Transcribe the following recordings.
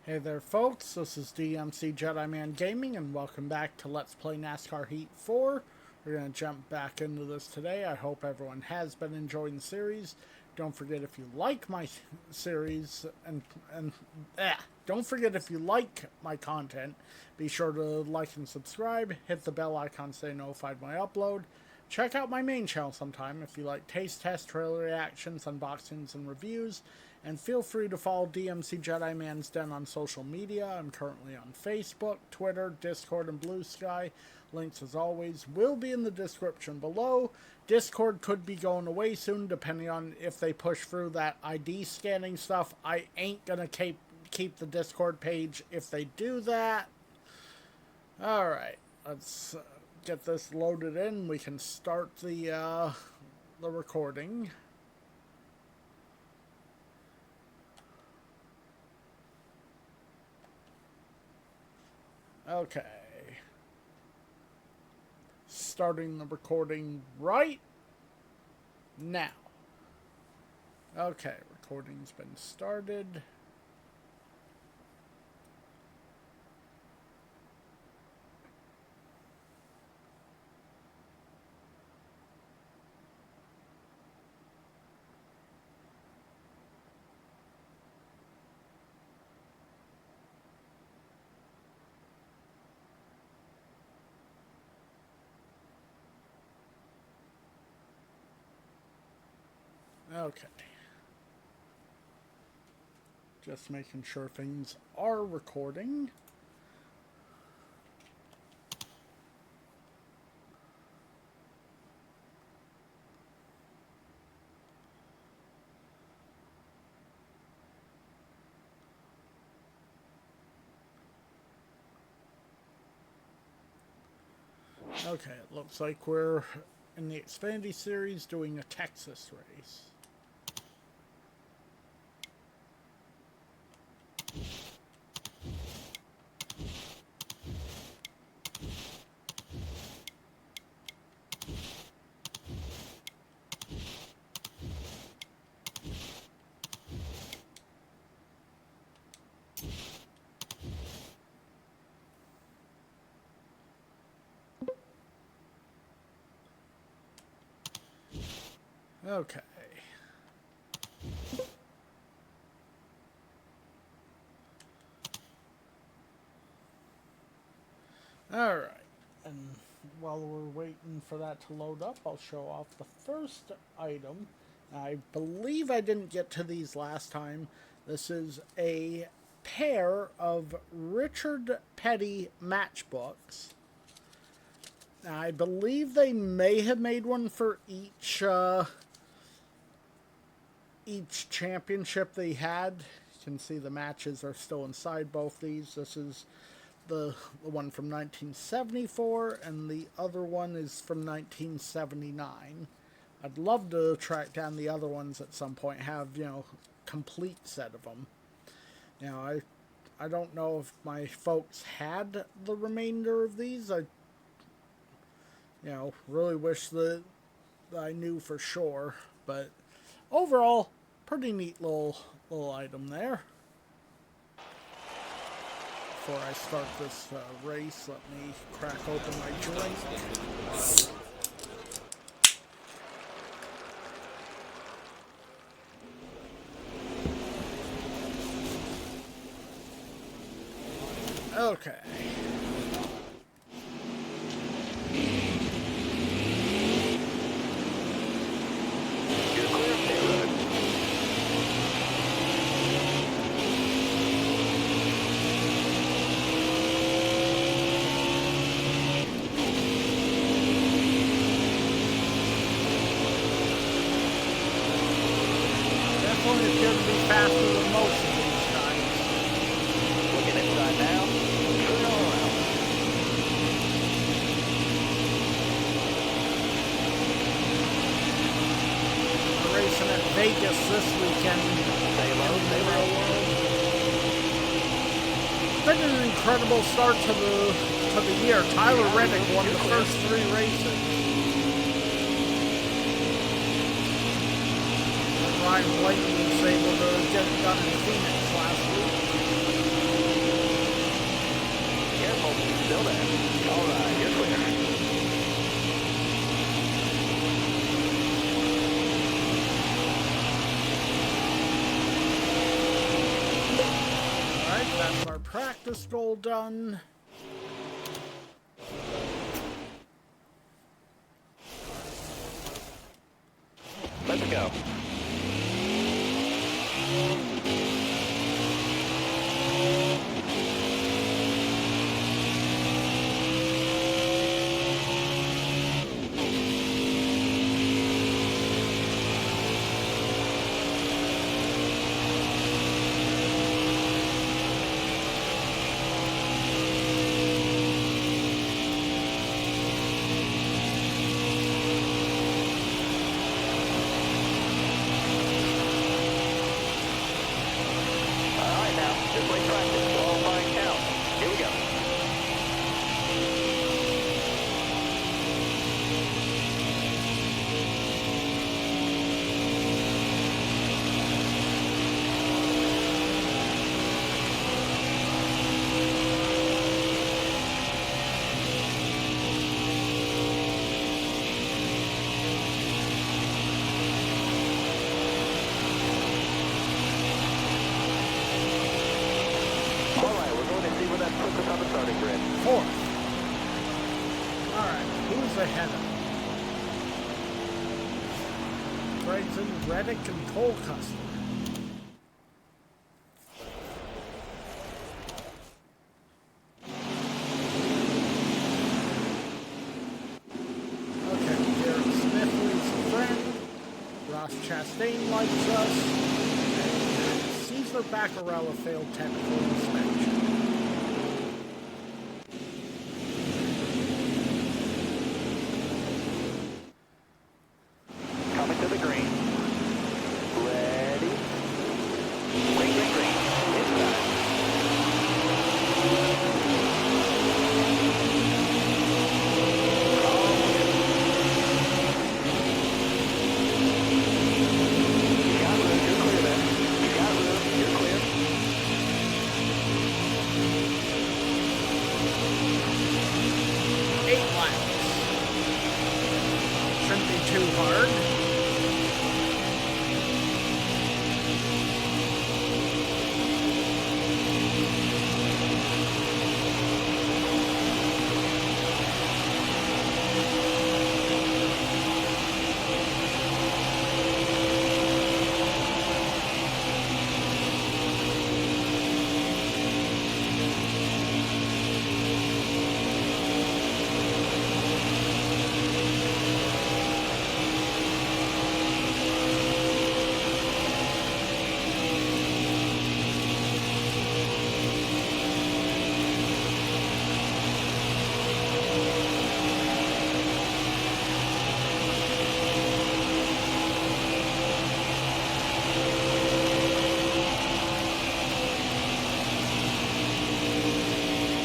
Hey there folks, this is DMC Jedi Man Gaming and welcome back to Let's Play NASCAR Heat 4. We're going to jump back into this today. I hope everyone has been enjoying the series. Don't forget if you like my series don't forget if you like my content, be sure to like and subscribe, hit the bell icon to stay notified when I upload. Check out my main channel sometime if you like taste test, trailer reactions, unboxings, and reviews. And feel free to follow DMC Jedi Man's Den on social media. I'm currently on Facebook, Twitter, Discord, and Blue Sky. Links, as always, will be in the description below. Discord could be going away soon, depending on if they push through that ID scanning stuff. I ain't gonna keep the Discord page if they do that. Alright, let's get this loaded in. We can start the recording. Okay. Starting the recording right now. Okay, recording's been started. Okay. Just making sure things are recording. Okay, it looks like we're in the Xfinity Series doing a Texas race. Okay. Alright. And while we're waiting for that to load up, I'll show off the first item. I believe I didn't get to these last time. This is a pair of Richard Petty matchbooks. Now, I believe they may have made one for each championship they had. You can see the matches are still inside both these. This is the one from 1974, and the other one is from 1979. I'd love to track down the other ones at some point, have, complete set of them. Now, I don't know if my folks had the remainder of these. I really wish that I knew for sure, but overall, pretty neat little item there. Before I start this race, let me crack open my drink. Okay. Definitely appear to be faster than most of these guys. Looking inside now. Turn all around. We're racing at Vegas this weekend. Stay low, stay low. It's been an incredible start to the year. Tyler Reddick won the first 3 races. Ryan Blaney was able to get it done in Phoenix last week. That's our practice goal done. Let's go. Just like practice, qualifying count. Here we go. Fourth. Alright, who's ahead of him? Grayson, Reddick, and Colcuster. Okay, Garrett Smith leaves a friend. Ross Chastain likes us. And Cesar Baccarella failed technical inspection. Too hard.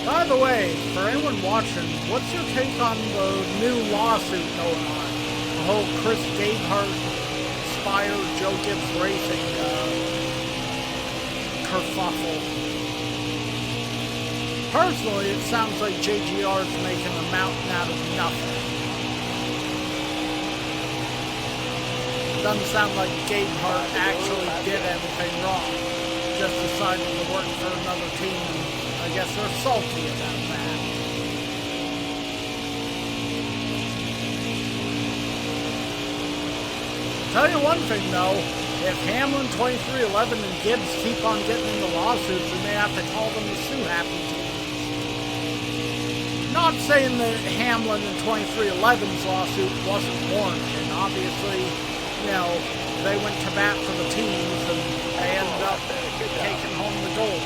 By the way, for anyone watching, what's your take on the new lawsuit going on? The whole Chris Gabehart, Spire, Joe Gibbs Racing kerfuffle. Personally, it sounds like JGR is making a mountain out of nothing. Doesn't sound like Gabehart actually did anything wrong. Just decided to work for another team. I guess they're salty about that. Tell you one thing though, if Hamlin, 2311, and Gibbs keep on getting into lawsuits, we may have to call them the Sue Happy teams. Not saying that Hamlin and 2311's lawsuit wasn't warranted. Obviously, you know, they went to bat for the teams and they ended up taking home the gold.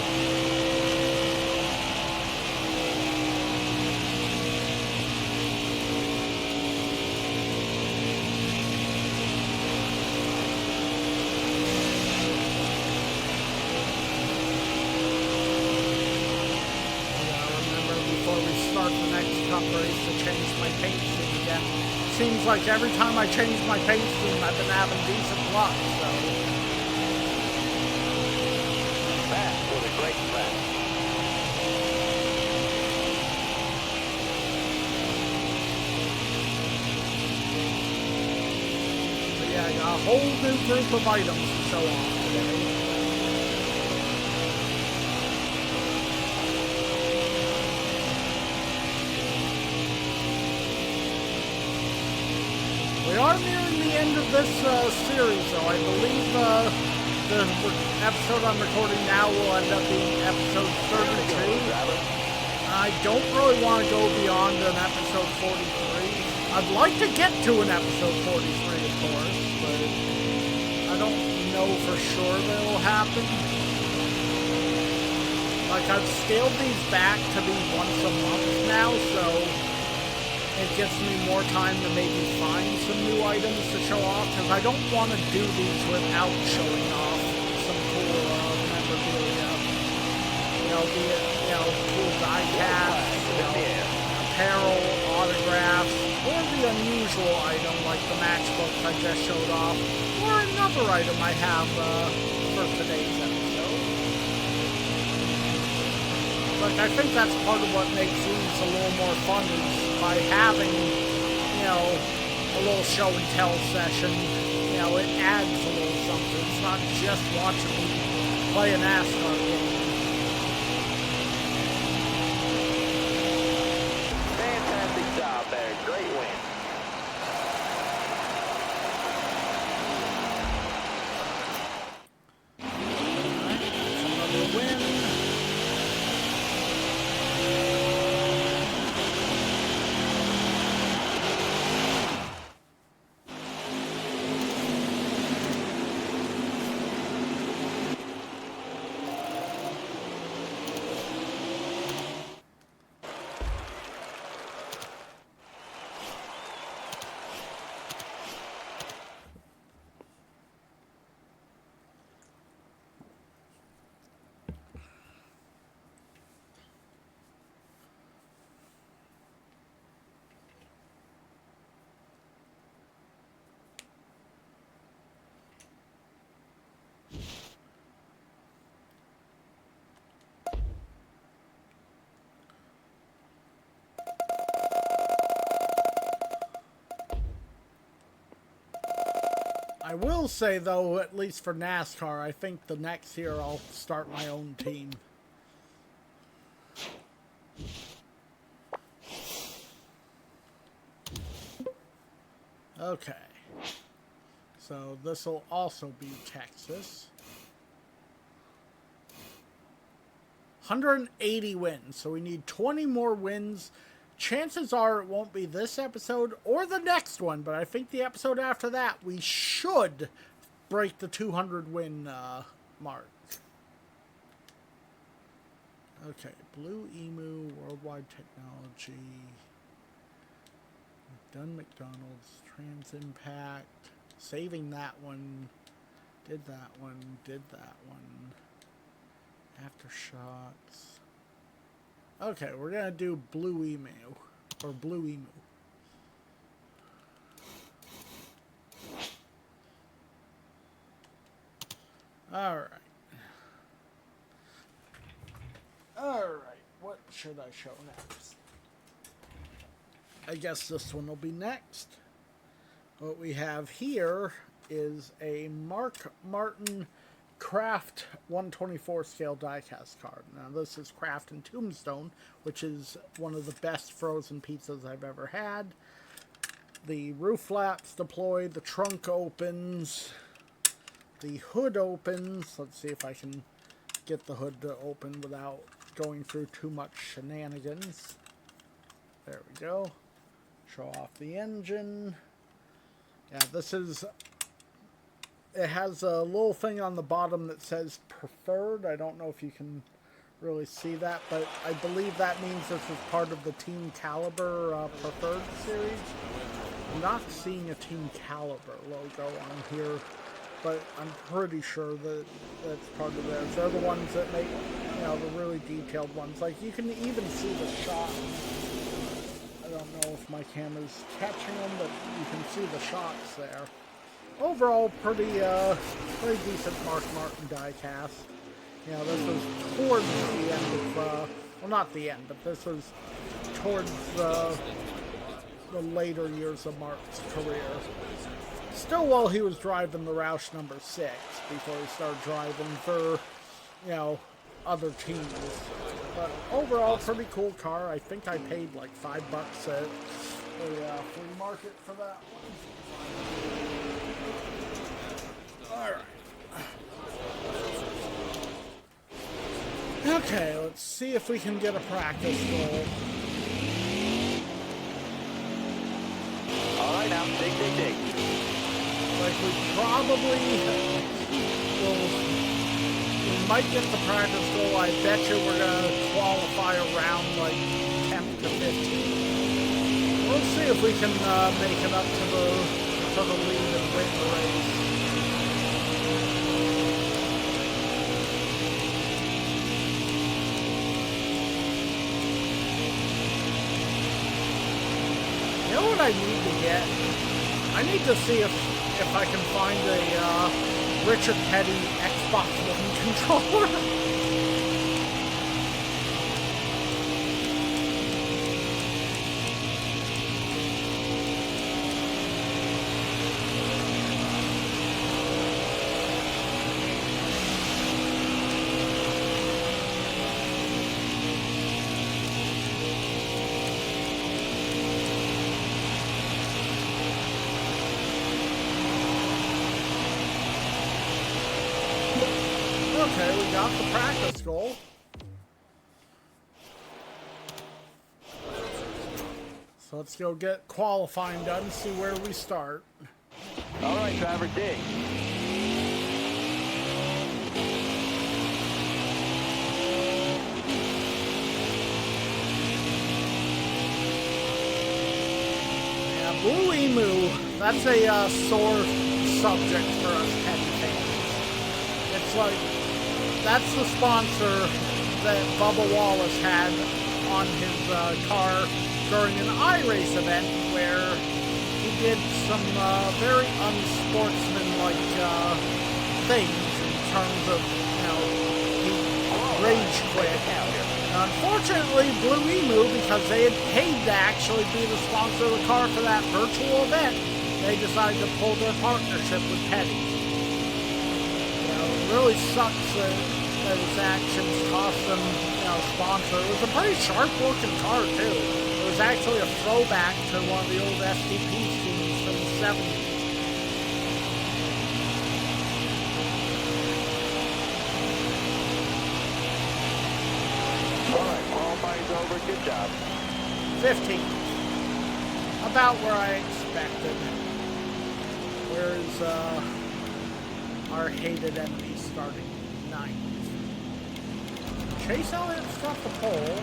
To change my paint scheme again. Seems like every time I change my paint scheme, I've been having decent luck, so. That was a great track. But yeah, I got a whole new group of items to show off today. are nearing the end of this series, though. I believe the episode I'm recording now will end up being episode 32. I don't really want to go beyond an episode 43. I'd like to get to an episode 43, of course, but I don't know for sure that it will happen. Like, I've scaled these back to be once a month now, so it gives me more time to maybe find some new items to show off, because I don't want to do these without showing off some cool memorabilia. You know, be it, cool die casts, apparel, autographs, or the unusual item like the matchbook I just showed off, or another item I have for today's episode. Like, I think that's part of what makes these a little more fun is by having, a little show and tell session, it adds a little something. It's not just watching me play a NASCAR game. Fantastic job there. Great win. Another win. I will say, though, at least for NASCAR, I think the next year I'll start my own team. Okay. So this will also be Texas. 180 wins, so we need 20 more wins. Chances are it won't be this episode or the next one, but I think the episode after that we should break the 200 win mark. Okay, Blue Emu, Worldwide Technology. We've done McDonald's, Trans Impact, saving that one, did that one, did that one. Aftershocks. Okay, we're gonna do Blue Emu, or Blue Emu. Alright. Alright, what should I show next? I guess this one will be next. What we have here is a Mark Martin Kraft 124 scale diecast card. Now this is Kraft and Tombstone, which is one of the best frozen pizzas I've ever had. The roof flaps deploy, the trunk opens, the hood opens. Let's see if I can get the hood to open without going through too much shenanigans. There we go. Show off the engine. Yeah, this is... It has a little thing on the bottom that says preferred. I don't know if you can really see that, but I believe that means this is part of the Team Caliber preferred series. I'm not seeing a Team Caliber logo on here, but I'm pretty sure that that's part of theirs. They're the ones that make, the really detailed ones. Like, you can even see the shots. I don't know if my camera's catching them, but you can see the shots there. Overall, pretty decent Mark Martin diecast. This was towards the end of, well, not the end, but this was towards the later years of Mark's career. Still while he was driving the Roush number 6, before he started driving for, other teams. But overall, pretty cool car. I think I paid like $5 a flea market for that one. Alright. Okay, let's see if we can get a practice goal. All right, now, dig, dig, dig. Like, we probably will, we might get the practice goal. I bet you we're going to qualify around, like, 10th to 15th. We'll see if we can make it up to the lead and win the race. You know what I need to get? I need to see if I can find a Richard Petty Xbox One controller. Okay, we got the practice goal. So let's go get qualifying done and see where we start. All right, driver, dig. Yeah, Blue Emu, that's a sore subject for us Petty fans. It's like, that's the sponsor that Bubba Wallace had on his car during an iRace event where he did some very unsportsmanlike things in terms of, you know, he rage quit. Unfortunately, Blue Emu, because they had paid to actually be the sponsor of the car for that virtual event, they decided to pull their partnership with Petty. It really sucks that his actions cost them, you know, sponsor. It was a pretty sharp-looking car, too. It was actually a throwback to one of the old SDP scenes from the 70s. All right, qualifying's over. Good job. 15th. About where I expected. Where's, our hated enemy starting 9th. Chase Elliott struck the pole.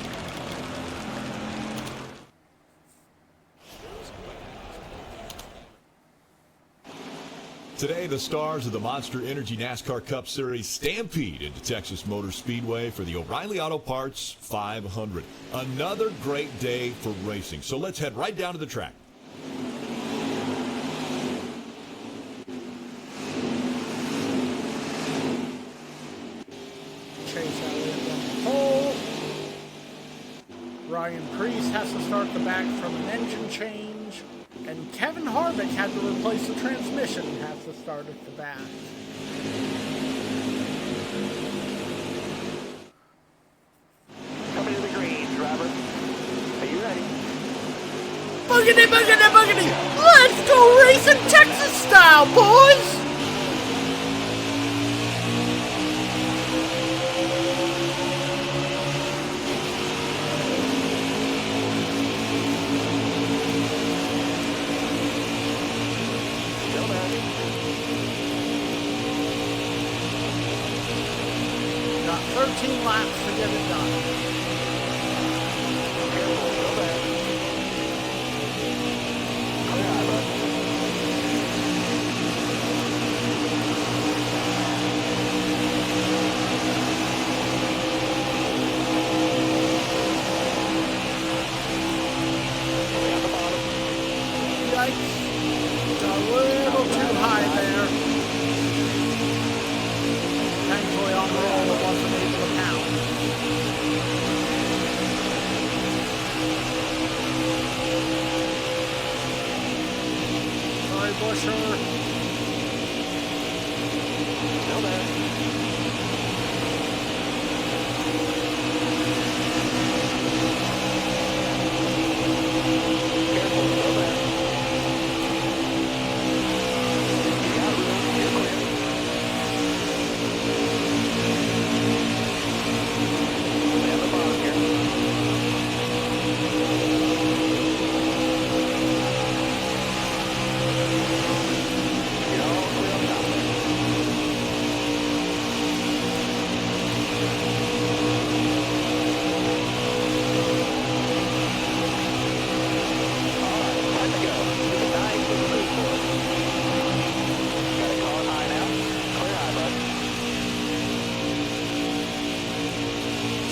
Today, the stars of the Monster Energy NASCAR Cup Series stampede into Texas Motor Speedway for the O'Reilly Auto Parts 500. Another great day for racing. So let's head right down to the track. Chase Elliott on the pole. Ryan Preece has to start the back from an engine change. And Kevin Harvick had to replace the transmission and has to start at the back. Coming to the green, driver. Are you ready? Boogity, boogity, boogity! Let's go racing Texas style, boys! Got 13 laps to get it done. Careful, go back.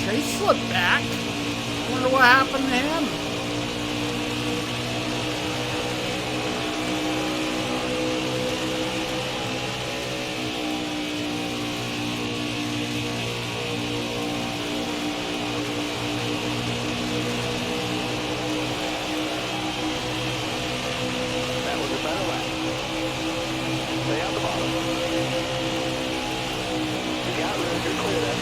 Chase slipped back. Wonder what happened to him. That was a better lap. Stay on the bottom. You got room, you're clear there.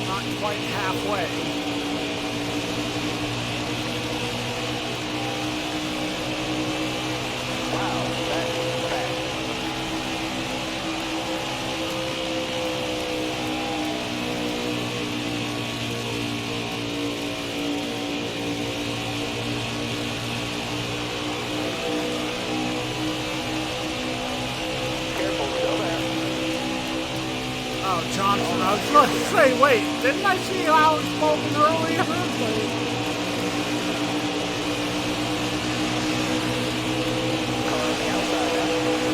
Not quite halfway. Wow, that's fast. Careful, still there. Oh, Johnson, I was going to say, wait, didn't I see how I was spoken earlier? Car on the outside now.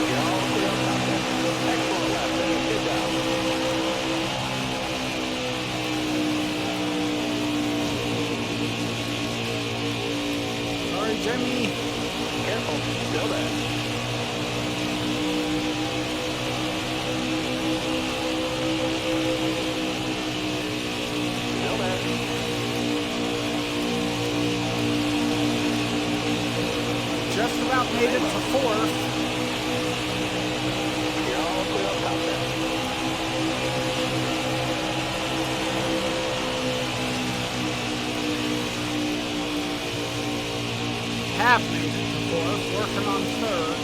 You're all clear on top there. Excellent lap there. Good job. Sorry, Jimmy. Careful, still there. Still there. Just about made it to fourth. You're all clear on top there. Have made it to fourth, working on third.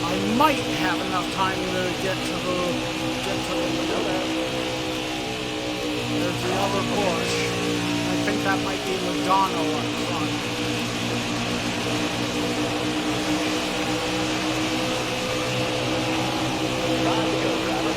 I might have enough time to get to the Still there. There's the other push. I think that might be Logano up front. Five to go, driver.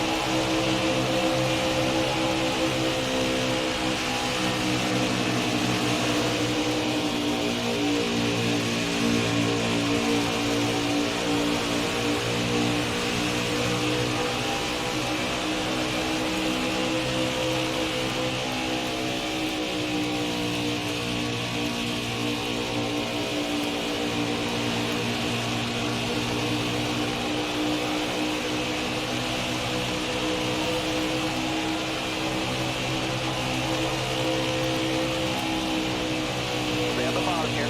Stay on the bottom here.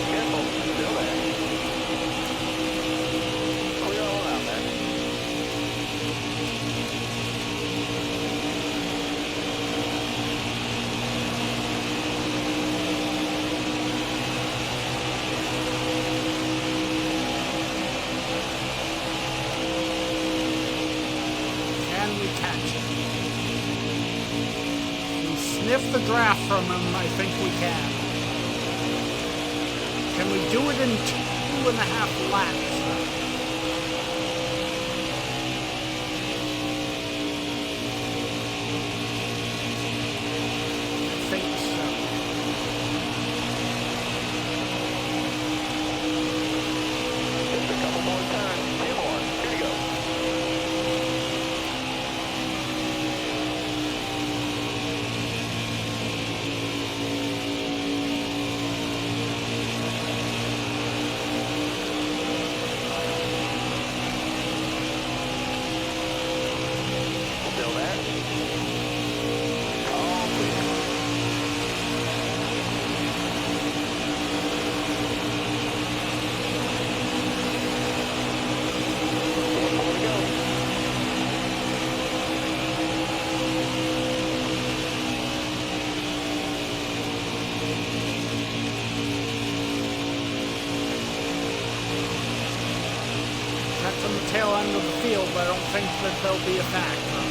Careful, still there. Clear all around there. Can we catch him? We sniff the draft from him, I think we can. Can we do it in 2.5 laps? I think so. Just a couple more turns. 2 more. Here you go. Still there. All clear. Four more to go. That's on the tail end of the field, but I don't think that there'll be a factor.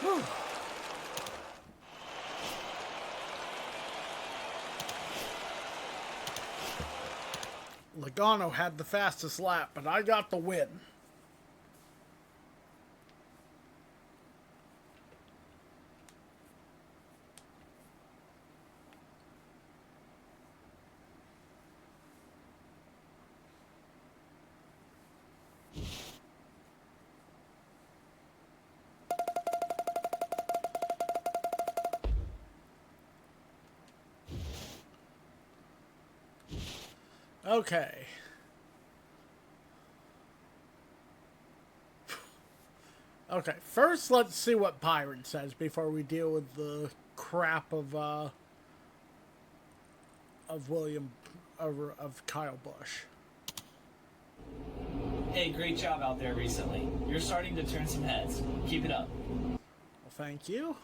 Whew. Logano had the fastest lap, but I got the win. Okay. Okay, first let's see what Byron says before we deal with the crap of William, of Kyle Busch. Hey, great job out there recently. You're starting to turn some heads. Keep it up. Well, thank you.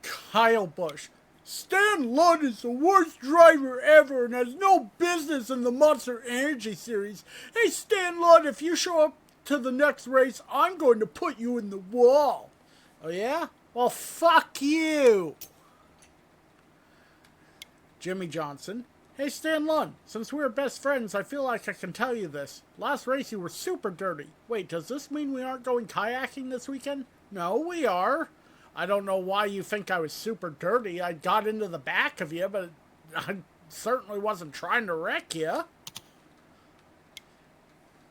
Kyle Busch. Stan Lund is the worst driver ever and has no business in the Monster Energy Series. Hey, Stan Lund, if you show up to the next race, I'm going to put you in the wall. Oh, yeah? Well, fuck you. Jimmy Johnson. Hey, Stan Lund, since we're best friends, I feel like I can tell you this. Last race, you were super dirty. Wait, does this mean we aren't going kayaking this weekend? No, we are. I don't know why you think I was super dirty. I got into the back of you, but I certainly wasn't trying to wreck you.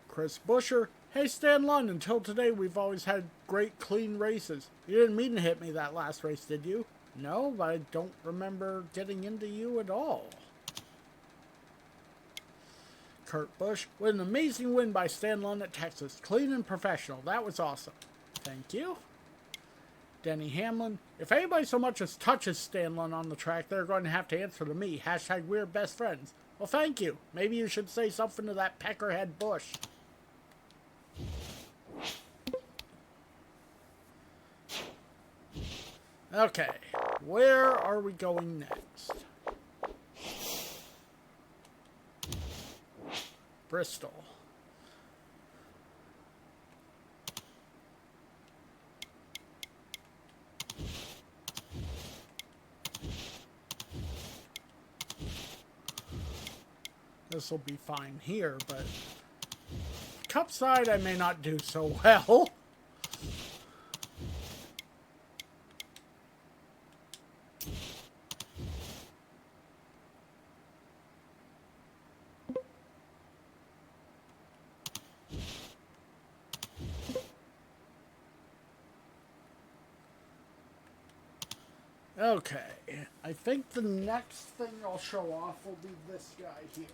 Chris Buescher. Hey, Stan Lund, until today, we've always had great, clean races. You didn't mean to hit me that last race, did you? No, I don't remember getting into you at all. Kurt Busch. With an amazing win by Stan Lund at Texas. Clean and professional. That was awesome. Thank you. Denny Hamlin. If anybody so much as touches Stan Lund on the track, they're going to have to answer to me. Hashtag we're best friends. Well, thank you. Maybe you should say something to that peckerhead Busch. Okay, where are we going next? Bristol. This will be fine here, but Cup side I may not do so well. Okay, I think the next thing I'll show off will be this guy here.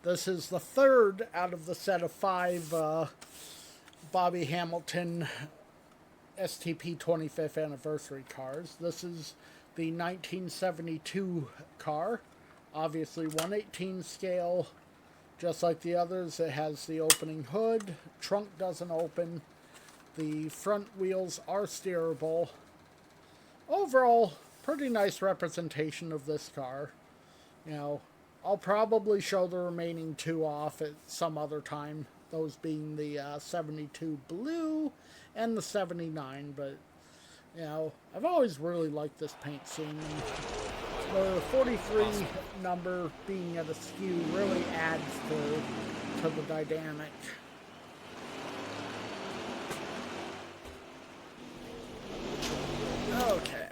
This is the third out of the set of 5 Bobby Hamilton STP 25th anniversary cars. This is the 1972 car, obviously 1/18 scale, just like the others. It has the opening hood, trunk doesn't open, the front wheels are steerable. Overall, pretty nice representation of this car. You know, I'll probably show the remaining 2 off at some other time, those being the 72 blue and the 79, but, you know, I've always really liked this paint scheme. The 43 number being at a skew really adds to the dynamic. Okay.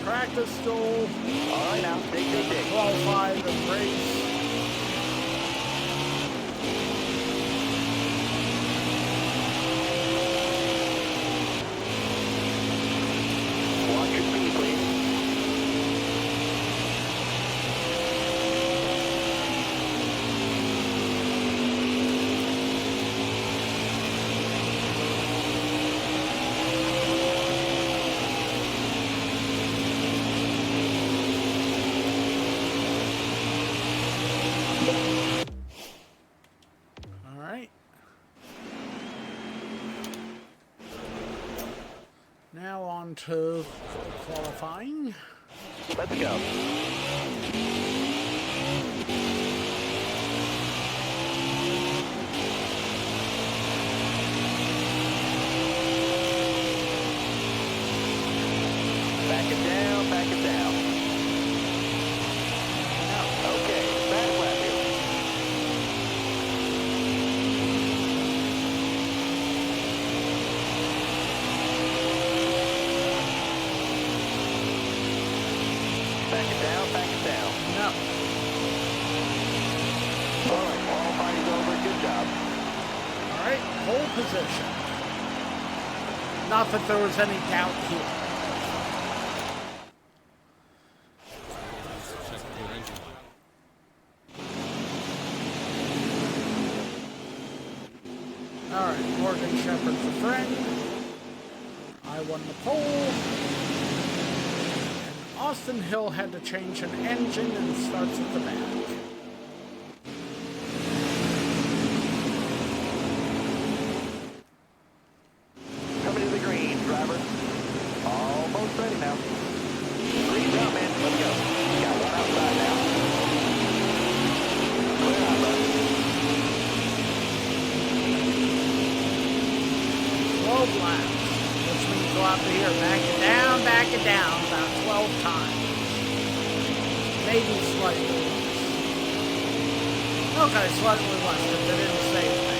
Practice still. All right, now, dig. Qualify and race. Watch your speed, please. Now on to qualifying. Let's go. pole position. Not that there was any doubt here. Alright, Morgan Shepherd's a friend. I won the pole. And Austin Hill had to change an engine and starts at the back. Coming to the green, driver. Almost ready now. Green's out, man. Let's go. Got one outside now. Clear out, bud. 12 laps. Which means go out to here. Back it down about 12 times. Maybe slightly less. Okay, slightly less, but they didn't say that.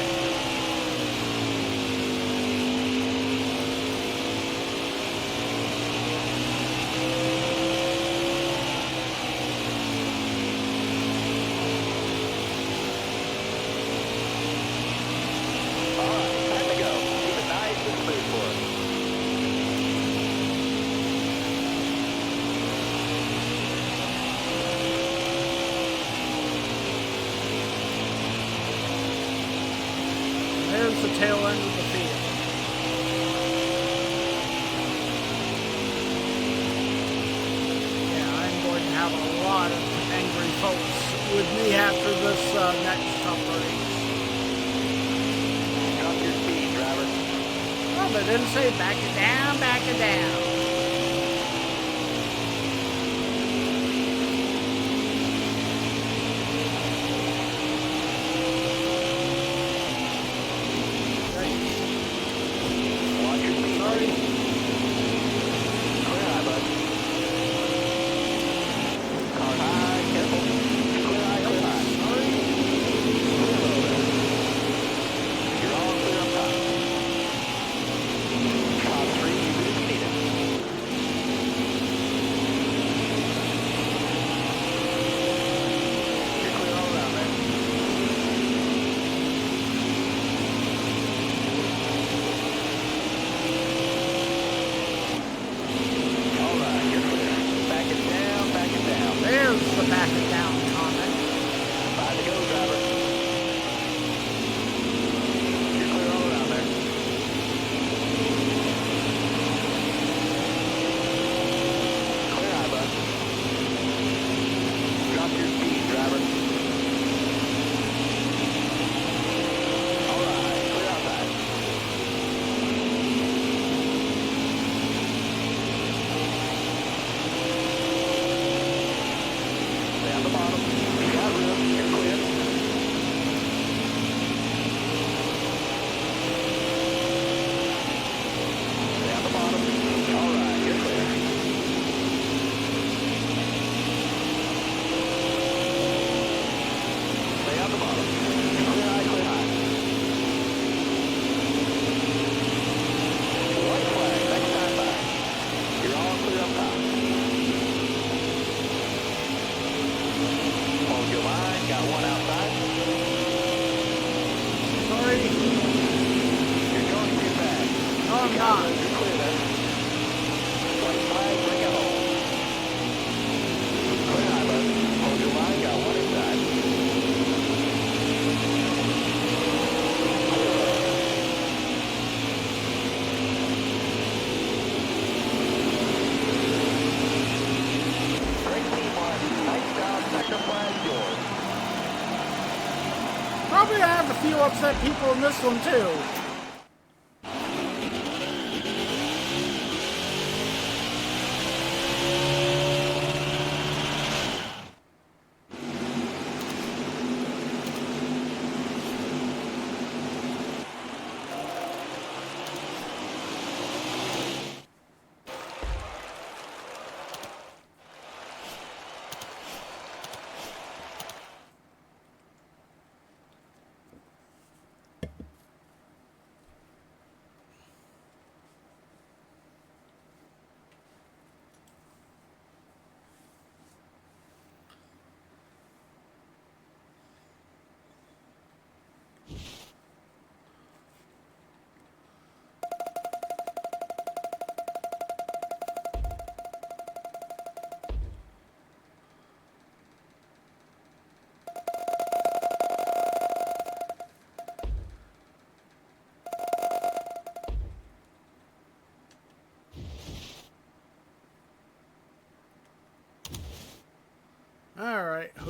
All right, time to go. Keep it nice and smooth for us. There's the tail end of the field. Yeah, I'm going to have a lot of angry folks with me after this next tough race. Drop your speed, driver. Well, they didn't say back it down, back it down. Watch your speed. Sorry. Clear high, bud. Car high, careful. Clear high, clear high. Sorry. Clear low there. You're all clear up top. Top three, you if you need it. You're clear all around there. All right, you're clear. Back it down, back it down. There's the back it down comment. 5 to go, driver. You're clear all around there. Clear high, bud. Drop your speed, driver. All right, clear outside. Stay on the bottom. You got room. You're clear. Stay on the bottom. All right, you're clear. Stay on the bottom. Clear high, clear high. White flag, next time by. You're all clear up top. Hold your line, got one outside. Sorry. You're going too fast. No, I'm not. You're clear there. White flag, bring it home. Clear high, bud. Hold your line, got one inside. Clear low. Great teamwork. Nice job. Second flag, yours. Probably have a few upset people in this one too.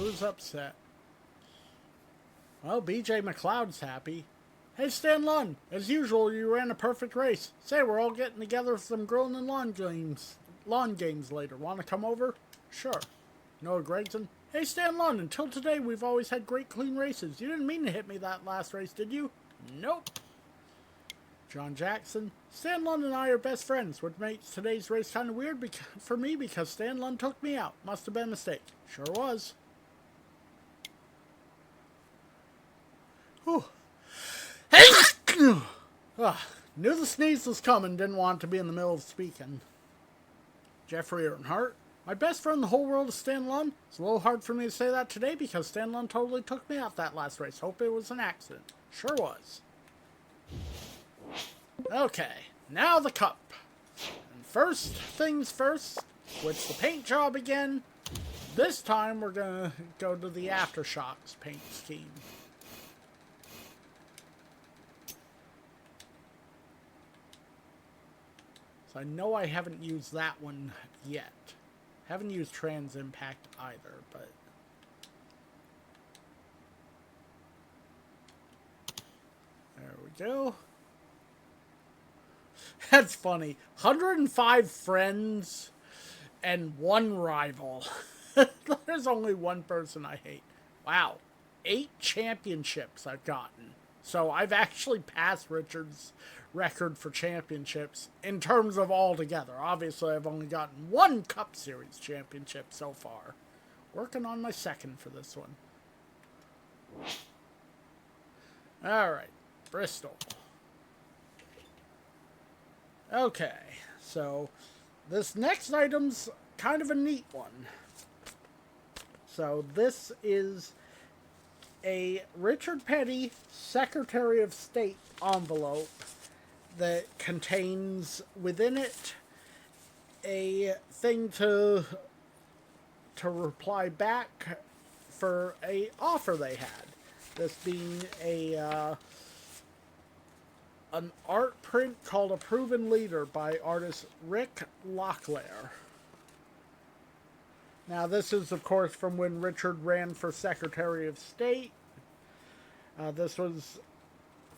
Who's upset? Well, BJ McLeod's happy. Hey, Stan Lund, as usual, you ran a perfect race. Say, we're all getting together for some grilling and lawn games later. Want to come over? Sure. Noah Gregson. Hey, Stan Lund, until today, we've always had great, clean races. You didn't mean to hit me that last race, did you? Nope. John Jackson. Stan Lund and I are best friends, which makes today's race kind of weird for me because Stan Lund took me out. Must have been a mistake. Sure was. Whew. Knew the sneeze was coming, didn't want to be in the middle of speaking. Jeffrey Earnhardt. My best friend in the whole world is Stan Lund. It's a little hard for me to say that today because Stan Lund totally took me out that last race. Hope it was an accident. Sure was. Okay, now the cup. And first things first, switch the paint job again. This time we're going to go to the Aftershocks paint scheme. So I know I haven't used that one yet. Haven't used Trans Impact either, but... There we go. That's funny. 105 friends and 1 rival. There's only one person I hate. Wow. 8 championships I've gotten. So I've actually passed Richard's record for championships in terms of all together. Obviously, I've only gotten 1 Cup Series championship so far. Working on my second for this one. Alright. Bristol. Okay, so this next item's kind of a neat one. So this is a Richard Petty Secretary of State envelope that contains within it a thing to reply back for a offer they had. This being an art print called A Proven Leader by artist Rick Locklear. Now, this is, of course, from when Richard ran for Secretary of State. This was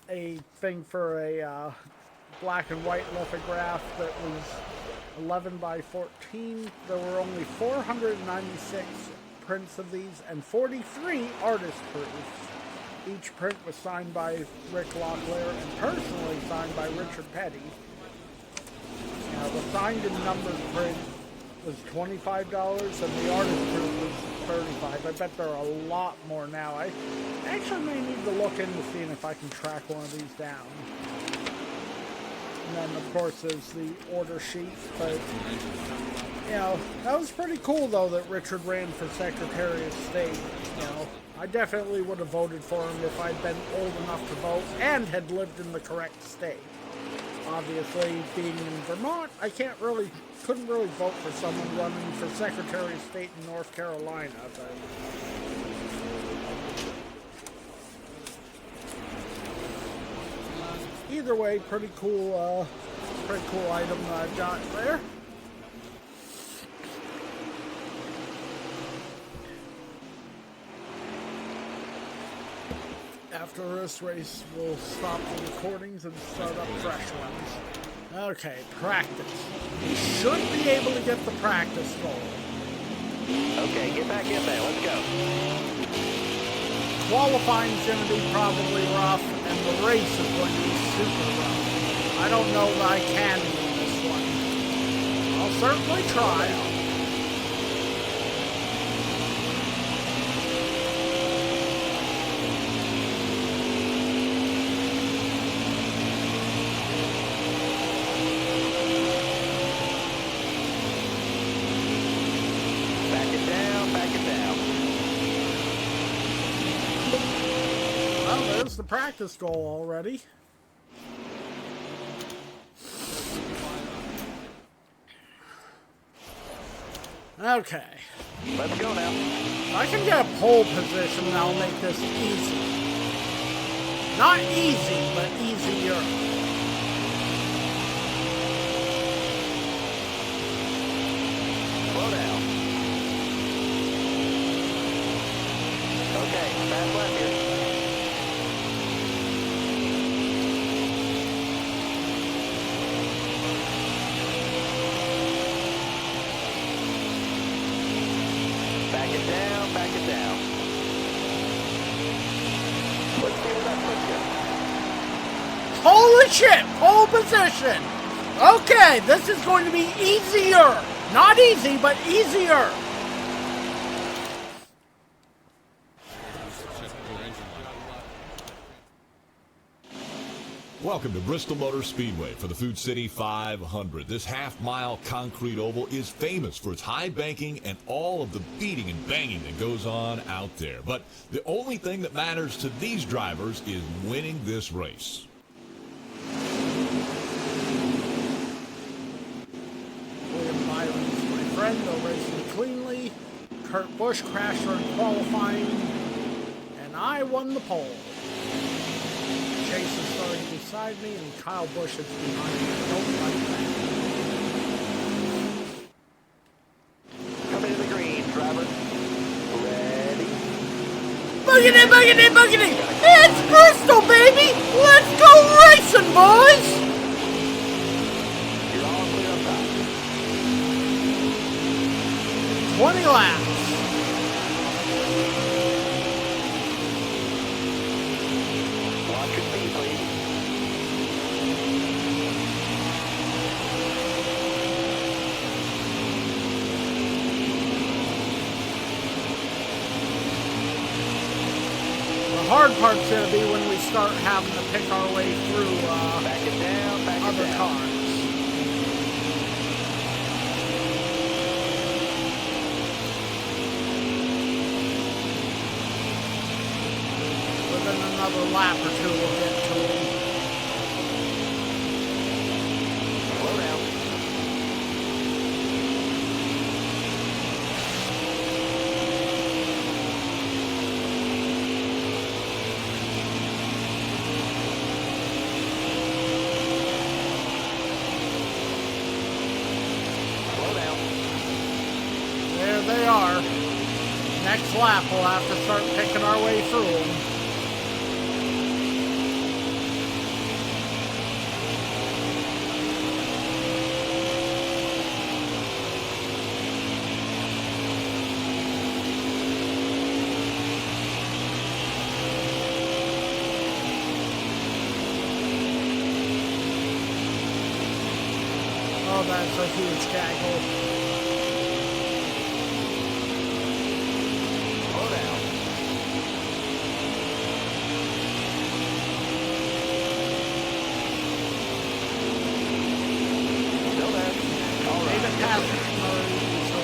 a thing for a black and white lithograph that was 11 by 14. There were only 496 prints of these and 43 artist proofs. Each print was signed by Rick Locklear and personally signed by Richard Petty. Now, the signed and numbered print was $25 and the artist proof was $35. I bet there are a lot more now. I actually may need to look into seeing if I can track one of these down. And then, of course, there's the order sheet. But, you know, that was pretty cool, though, that Richard ran for Secretary of State. You know, I definitely would have voted for him if I'd been old enough to vote and had lived in the correct state. Obviously, being in Vermont, I couldn't really vote for someone running for Secretary of State in North Carolina, but... Either way, pretty cool item that I've got there. After this race, we'll stop the recordings and start up fresh ones. Okay, practice. We should be able to get the practice goal. Okay, get back in there. Let's go. Qualifying's going to be probably rough, and the race is going to be super rough. I don't know that I can win this one. I'll certainly try. The practice goal already. Okay. Let's go now. I can get a pole position that'll make this easy. Not easy, but easier. Slow down. Fast lap here. Back it down, back it down. Let's see where that puts you. Holy shit! Pole position! Okay, this is going to be easier. Not easy, but easier. Welcome to Bristol Motor Speedway for the Food City 500. This half-mile concrete oval is famous for its high banking and all of the beating and banging that goes on out there. But the only thing that matters to these drivers is winning this race. William Byron's my friend, though racing cleanly. Kurt Busch crashed during qualifying, and I won the pole. Chase is starting beside me, and Kyle Busch is behind me. Don't fight back. Coming to the green, driver. Ready? Boogity, boogity, boogity! It's Bristol, baby! Let's go racing, boys! You're all clear up top. 20 laps. Watch your speed, please. The hard part's going to be when we start having to pick our way through Back it down, back it other down. cars. Within another lap or two, we'll get to them. Slow down. Slow down. There they are. Next lap, we'll have to start picking our way through them. Oh, that's a huge gaggle. Slow down. Still there. All right. David Patrick Murray, so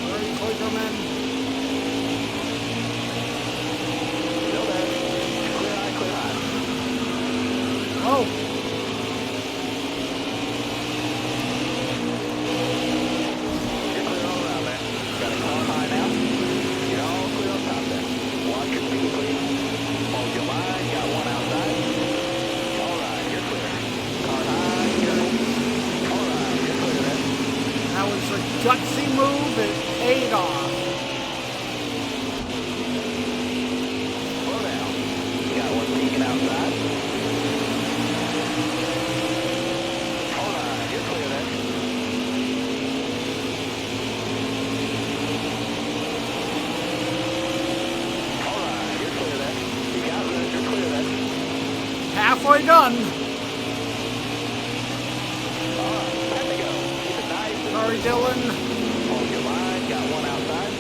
Murray Kligerman. Still there. Clear high, clear high. Oh, You're clear all around there. Got a car high now. You're all clear on top there. Watch your speed, please. Hold your line. Got one outside. All right, you're clear. Car high, good. All right, you're clear there. that was a gutsy move. It paid off. Slow down. Got one peeking outside. All right, you're clear there. All right, you're clear there. You got room, you're clear there. Halfway done. All right, time to go. Keep it nice and Sorry, Dylan. hold your line. Got one outside.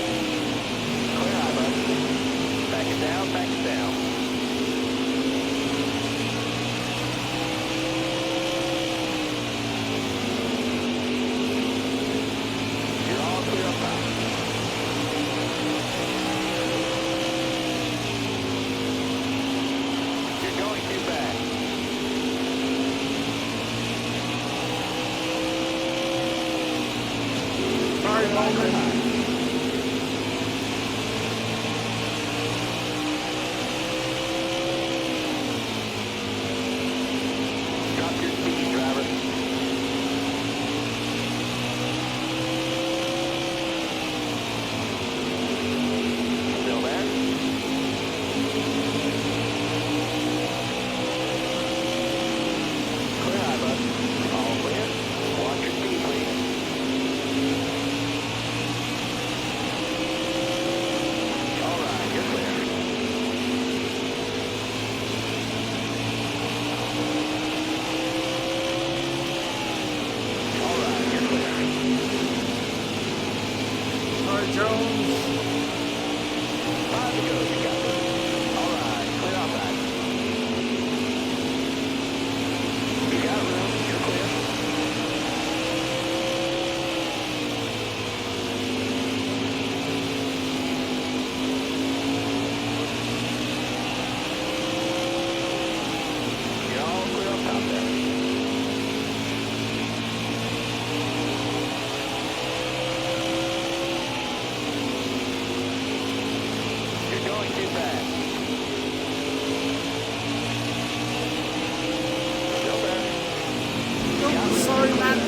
Clear high, bud. Back it down, back it down. You're all clear up top. You're going too fast. Sorry, Bowman. Got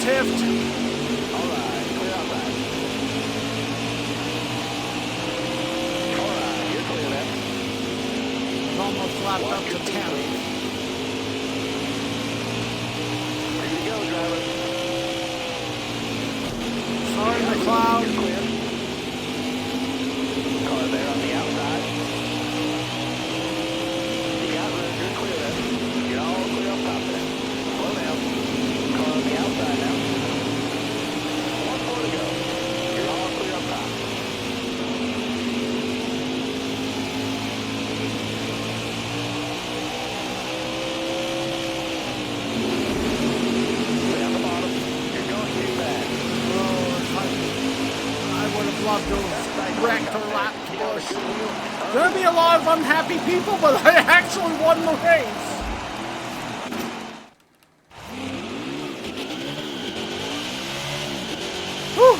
Tift. All right, clear outside. All right, you're clear there. Almost lapped up to 10. Ready to go, driver. Sorry, McLeod. You're clear. Car there on the outside. You got room, you're clear there. You're all clear up top there. Slow down. Car on the outside now. One more to go. You're all clear up top. Down the bottom. You're going too fast. I would have loved to have wrecked or lapped Bush. There'll be a lot of unhappy people, but I actually won the race. Whew.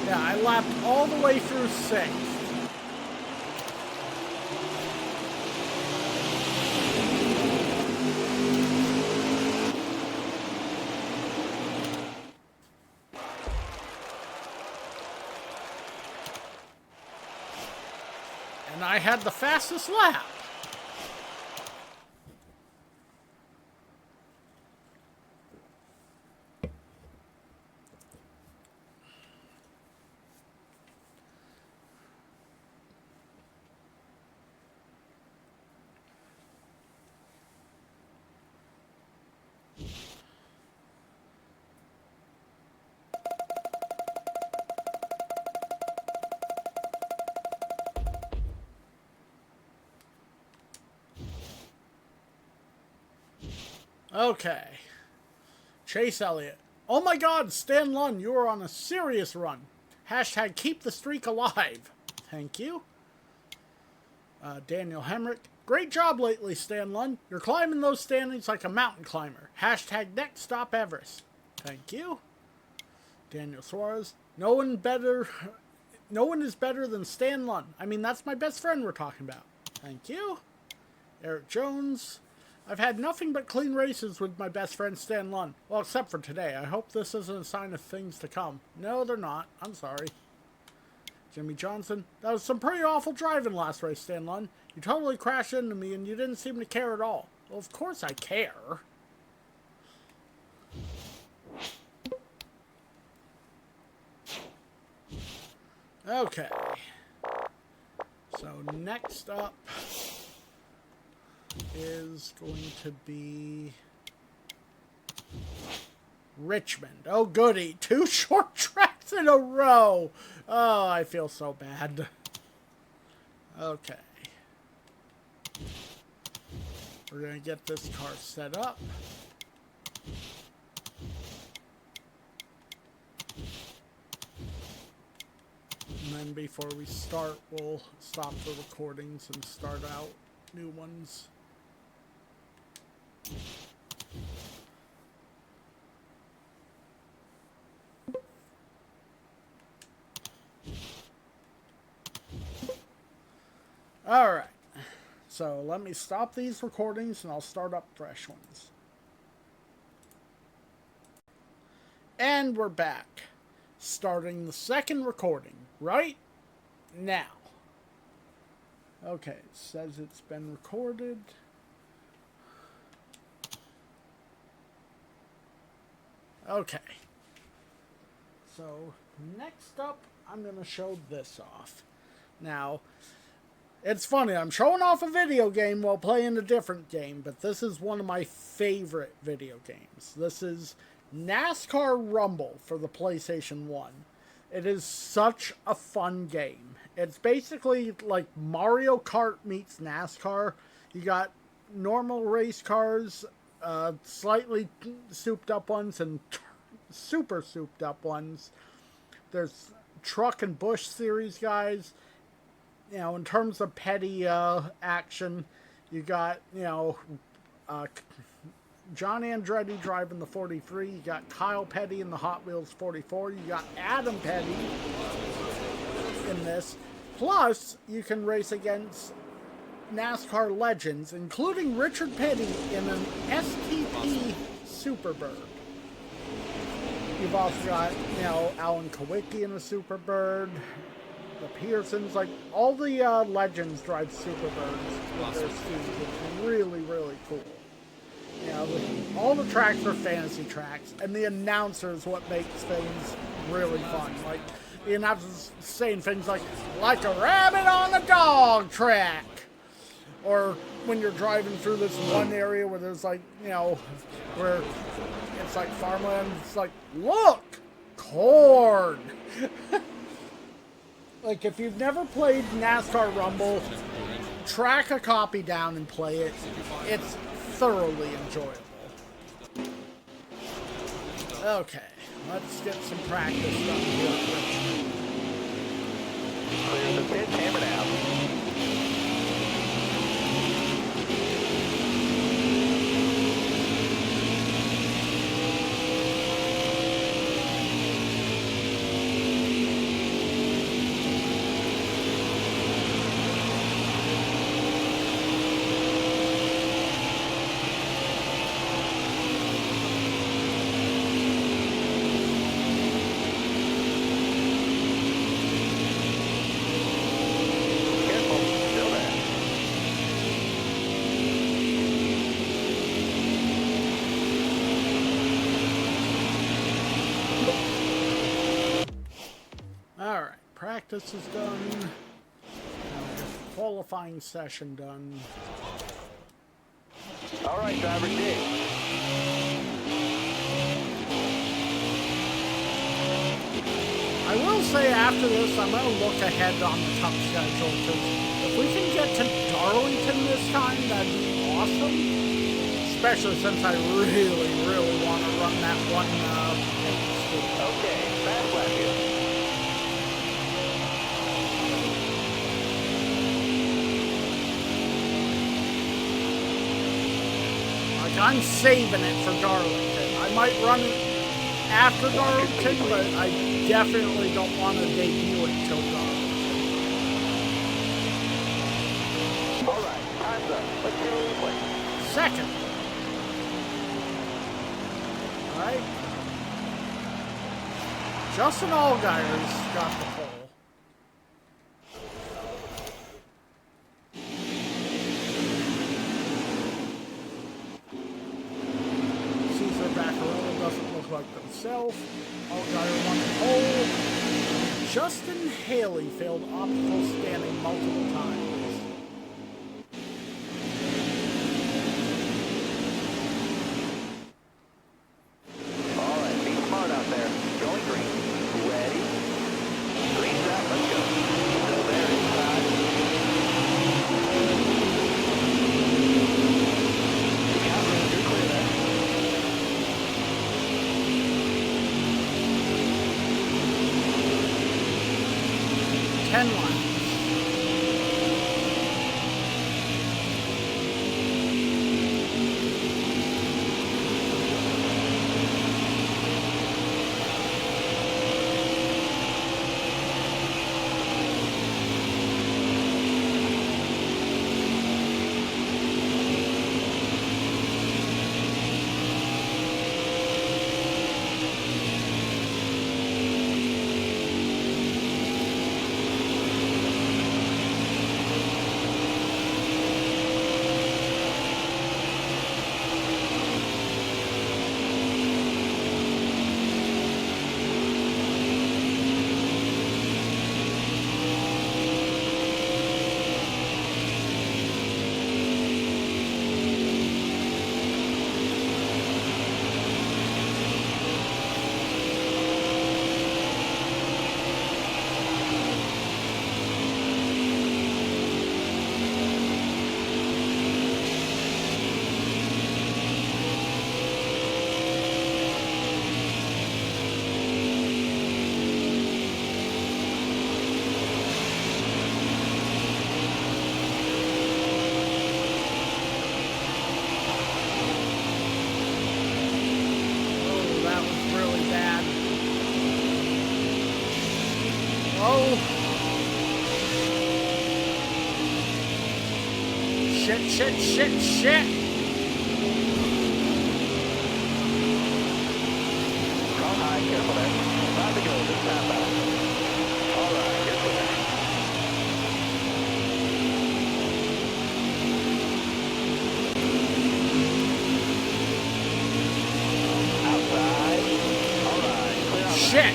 Yeah, I lapped all the way through 6th. And I had the fastest lap. Okay. Chase Elliott. Oh my god, Stan Lund, you are on a serious run. Hashtag keep the streak alive. Thank you. Daniel Hemrick. Great job lately, Stan Lund. You're climbing those standings like a mountain climber. Hashtag next stop Everest. Thank you. Daniel Suarez. No one is better than Stan Lund. I mean, that's my best friend we're talking about. Thank you. Eric Jones. I've had nothing but clean races with my best friend Stan Lund. Well, except for today. I hope this isn't a sign of things to come. No, they're not. I'm sorry. Jimmy Johnson. That was some pretty awful driving last race, Stan Lund. You totally crashed into me and you didn't seem to care at all. Well, of course I care. Okay. So next up is going to be Richmond. Oh, goody. 2 short tracks in a row. Oh, I feel so bad. Okay. We're going to get this car set up. And then before we start, we'll stop the recordings and start out new ones. Alright, so let me stop these recordings and I'll start up fresh ones. And we're back. Starting the second recording right now. Okay, it says it's been recorded. Okay. So, next up, I'm going to show this off. Now, it's funny, I'm showing off a video game while playing a different game, but this is one of my favorite video games. This is NASCAR Rumble for the PlayStation 1. It is such a fun game. It's basically like Mario Kart meets NASCAR. You got normal race cars, slightly souped up ones, and super souped up ones. There's Truck and Bush series guys. You know, in terms of petty action, you got, you know, John Andretti driving the 43. You got Kyle Petty in the Hot Wheels 44. You got Adam Petty in this. Plus, you can race against NASCAR legends, including Richard Petty in an STP Superbird. You've also got, Alan Kawicki in a Superbird. The Pearsons, like, all the legends drive Superbirds with their speed, which is really, really cool. All the tracks are fantasy tracks, and the announcer is what makes things really fun. Like, the announcer's saying things like a rabbit on a dog track. Or when you're driving through this one area where there's like, where it's like farmland, it's like, look, corn. Like, if you've never played NASCAR Rumble, track a copy down and play it. It's thoroughly enjoyable. Okay, let's get some practice done here at Richmond. Clear the pit, hammer down. Practice is done. Now we get the qualifying session done. All right, driver dig. I will say after this, I'm going to look ahead on the cup schedule, because if we can get to Darlington this time, that'd be awesome. Especially since I really, really want to run that one paint. Okay, fast lap here. I'm saving it for Darlington. I might run it after Darlington, but I definitely don't want to debut it till Darlington. All right, time's up. Let's get a replay. Second. All right. Justin Allgaier's got the pole. Like themselves. Allgaier won the pole. Justin Haley failed optical standing multiple times. All right, be smart out there. Going green. Ready? Green's out. Let's go. Still there inside. Look out, man. You're clear there. 10 lines. Oh. Shit, shit, shit, shit. Call high, careful there. 5 to go, this time out. All right, here's the next. Outside. All right, clear outside. Shit.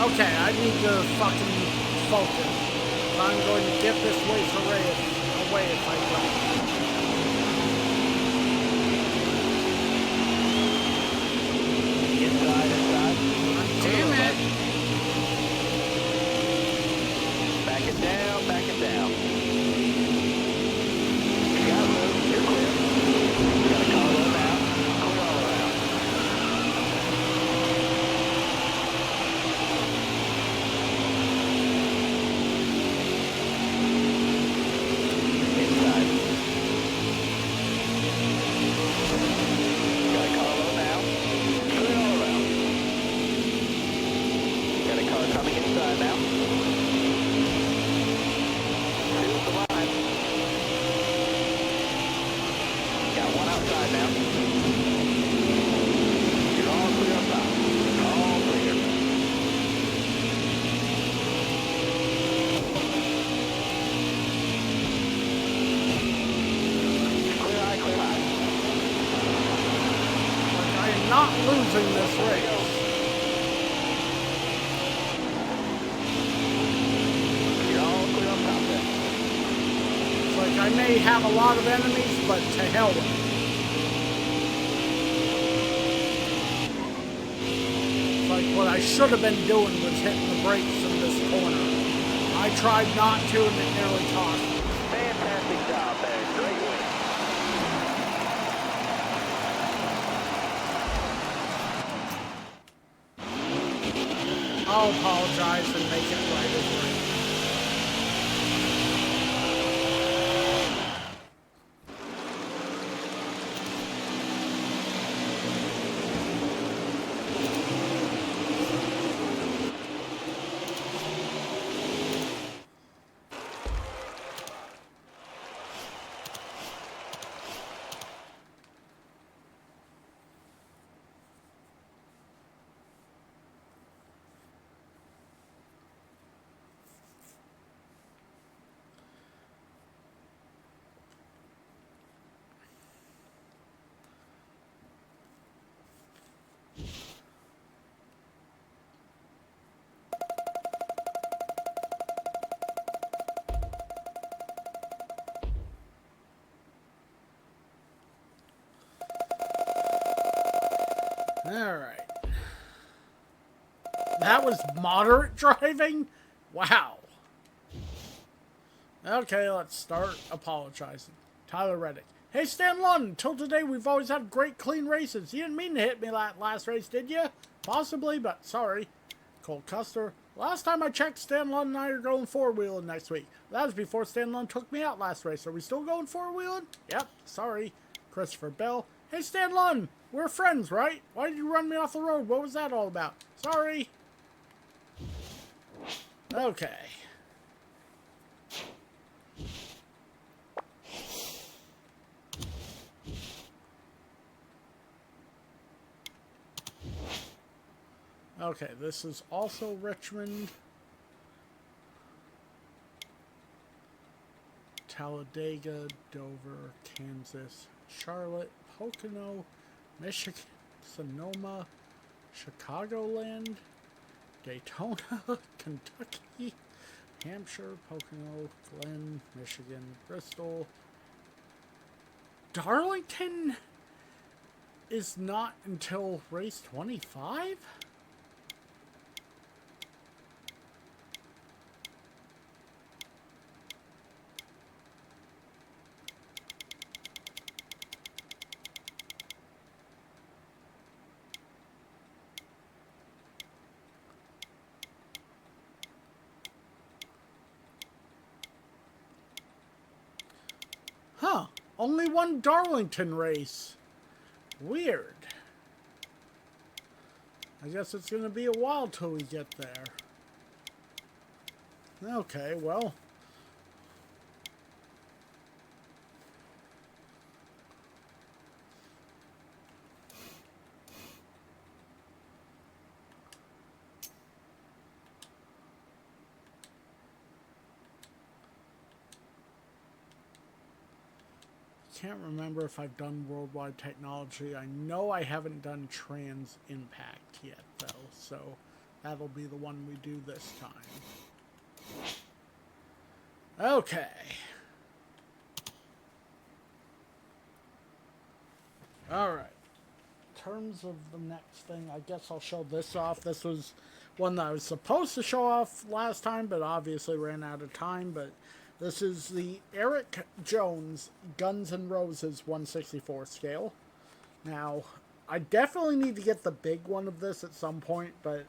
Okay, I need to fucking focus. I'm going to get this waste away if I don't. Inside. Damn it. Back it down. You got room, you're clear. You got a car low now. Clear all around. Inside. Got a car low now. Clear all around. Got a car coming inside now. Here's the line. Got one outside now. You're all clear up top. All clear. Clear high. I am not losing this race. You're all clear up top there. It's like I may have a lot of enemies, but to hell with it. It's like what I should have been doing was hitting the brakes in this corner. I tried not to and it nearly cost me. Fantastic job there. Great win. I'll apologize and make it right over. Alright. That was moderate driving? Wow. Okay, let's start apologizing. Tyler Reddick. Hey, Stan Lund, until today we've always had great, clean races. You didn't mean to hit me that last race, did you? Possibly, but sorry. Cole Custer. Last time I checked, Stan Lund and I are going four-wheeling next week. That was before Stan Lund took me out last race. Are we still going four-wheeling? Yep, sorry. Christopher Bell. Hey, Stan Lund, we're friends, right? Why did you run me off the road? What was that all about? Sorry. Okay. Okay, this is also Richmond. Talladega, Dover, Kansas, Charlotte, Pocono, Michigan, Sonoma, Chicagoland, Daytona, Kentucky, Hampshire, Pocono, Glen, Michigan, Bristol. Darlington is not until race 25? Huh. Only one Darlington race. Weird. I guess it's going to be a while till we get there. Okay, well. Can't remember if I've done worldwide technology. I know I haven't done trans impact yet, though, so that'll be the one we do this time. Okay. Alright. In terms of the next thing, I guess I'll show this off. This was one that I was supposed to show off last time, but obviously ran out of time, but this is the Eric Jones Guns N' Roses 1/64 scale. Now, I definitely need to get the big one of this at some point, but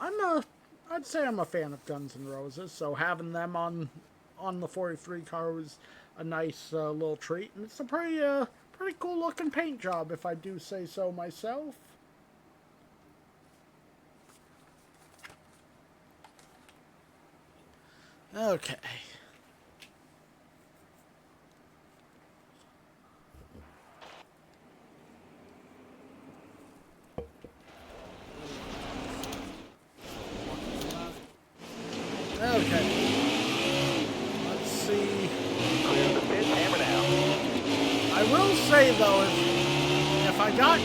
I'd say I'm a fan of Guns N' Roses, so having them on the 43 car was a nice little treat, and it's a pretty cool looking paint job, if I do say so myself. Okay. Okay. Let's see. Clear the pit, hammer down. I will say, though, if I got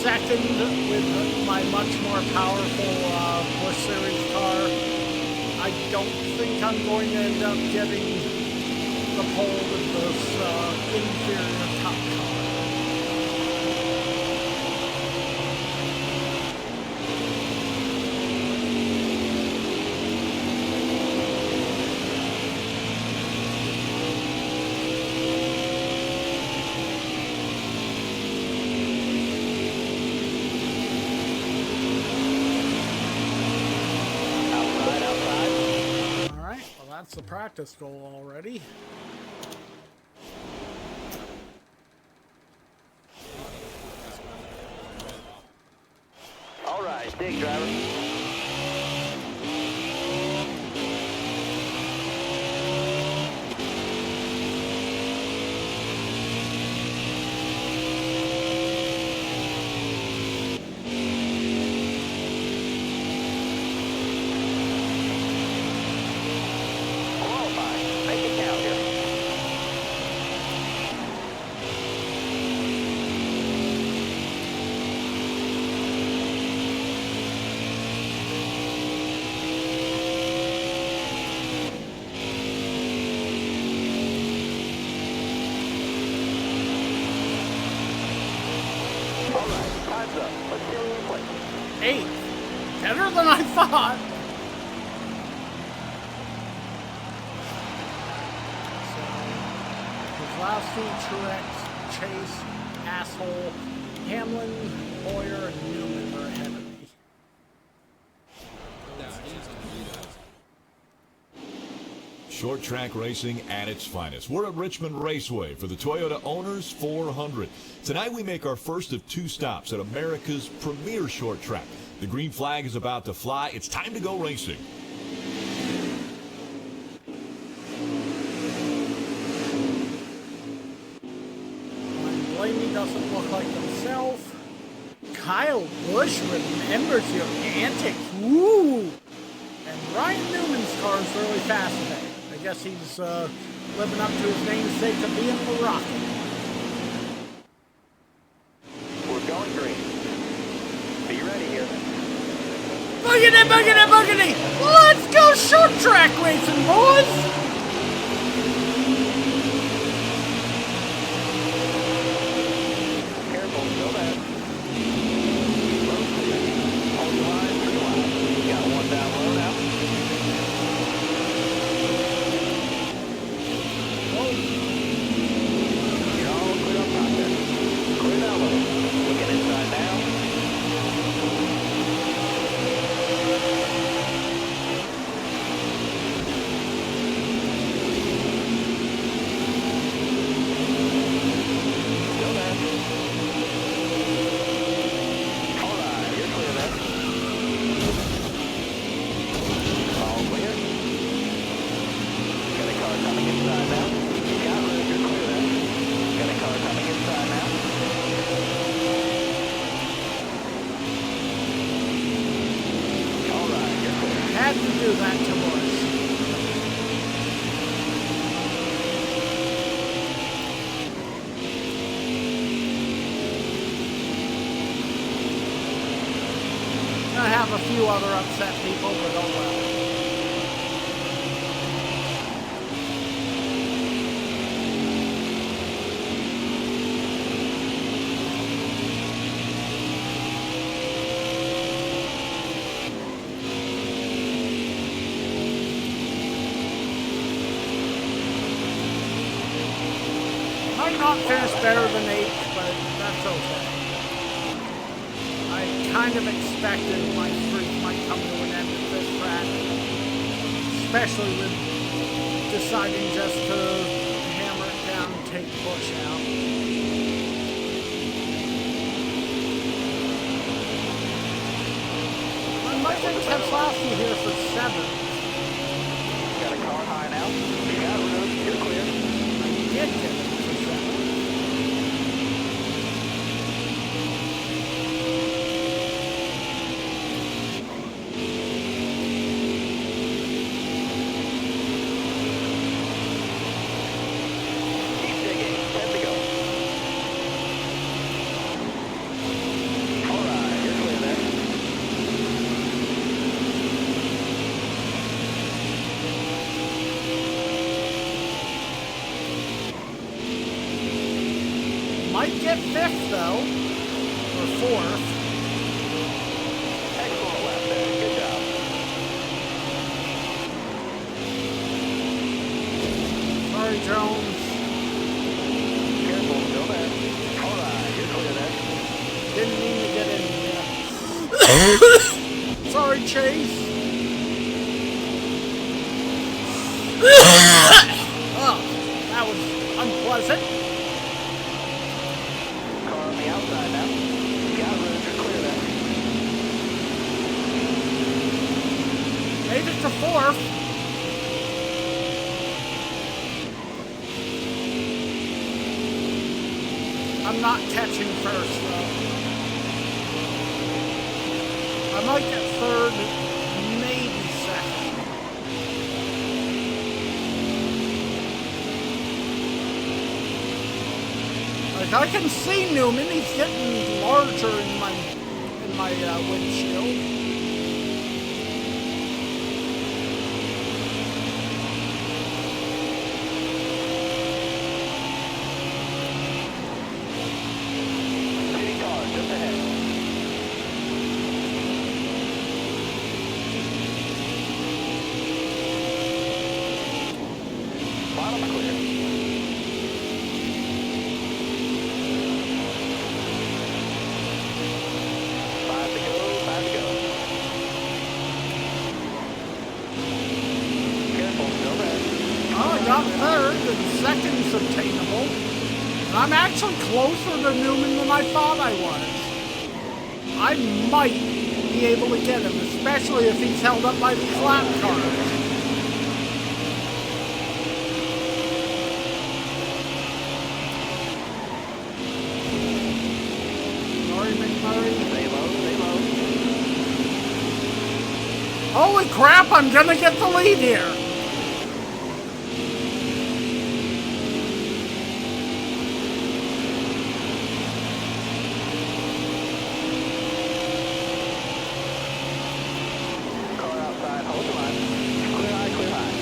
second with my much more powerful Busch Series car, I don't think I'm going to end up getting the pole with this inferior top car. That's the practice goal already. All right, dig, driver. Better than I thought. So, his last two Truex, Chase, Asshole, Hamlin, Boyer, and Newman are ahead of me. Short track racing at its finest. We're at Richmond Raceway for the Toyota Owners 400. Tonight we make our first of two stops at America's premier short track. The green flag is about to fly. It's time to go racing. Blaney doesn't look like himself. Kyle Busch remembers your antics. Woo! And Ryan Newman's car is really fast today. I guess he's living up to his namesake of being the Rocket. We're going green. Be ready here. Boogity, boogity, boogity! Let's go short track racing, boys! Careful, go back. Hold the line, 3 wide. Got one down low now. You're all clear up top there. Clear down low. Looking inside now. have a few other upset people, but oh well. Might not finish better than 8th, but that's okay. I kind of expected my streak might come to an end at this track, especially with deciding just to hammer it down and take Bush out. I might think Keselowski here for 7th. Got a car high now. You got room. You're clear. I did get it for 7th. Keep digging. 10 to go. All right. You're clear there. Might get 5th though, or 4th. Excellent lap there. Good job. Sorry, Jones. Careful. Still there. All right. You're clear there. Didn't mean to get in there. Sorry, Chase. Oh, that was unpleasant. Car on the outside now. You got room. You're clear there. Made it to 4th. I'm not catching first, though. I might get 3rd, maybe 2nd. Like, I can see Newman. He's getting larger in my windshield. City car just ahead. Bottom clear. Five to go. Careful, still there. Oh, I got 3rd, and 2nd's obtainable. And I'm actually closer to Newman than I thought I was. I might be able to get him, especially if he's held up by these lap cars. Sorry, McMurray. Stay low, stay low. Holy crap, I'm gonna get the lead here. Car outside, hold the line. Clear high, clear high.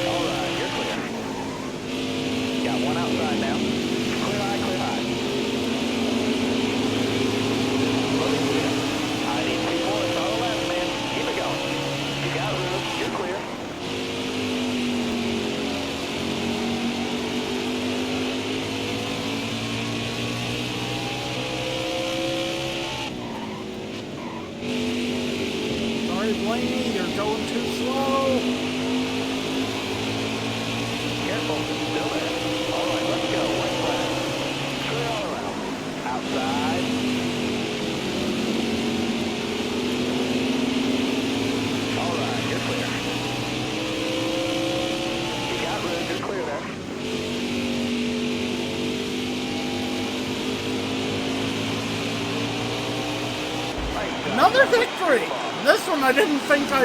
All right, you're clear. Got one outside now. Clear high, clear high. Looking clear. I need 2 more. It's all left, man. Keep it going. You got room. You're clear. Sorry, Blaney, you're going too slow. Careful. Still there. All right, let's go. One lap. Clear all around. Outside. All right, you're clear. You got room. You're clear there. Another victory! This one I didn't think I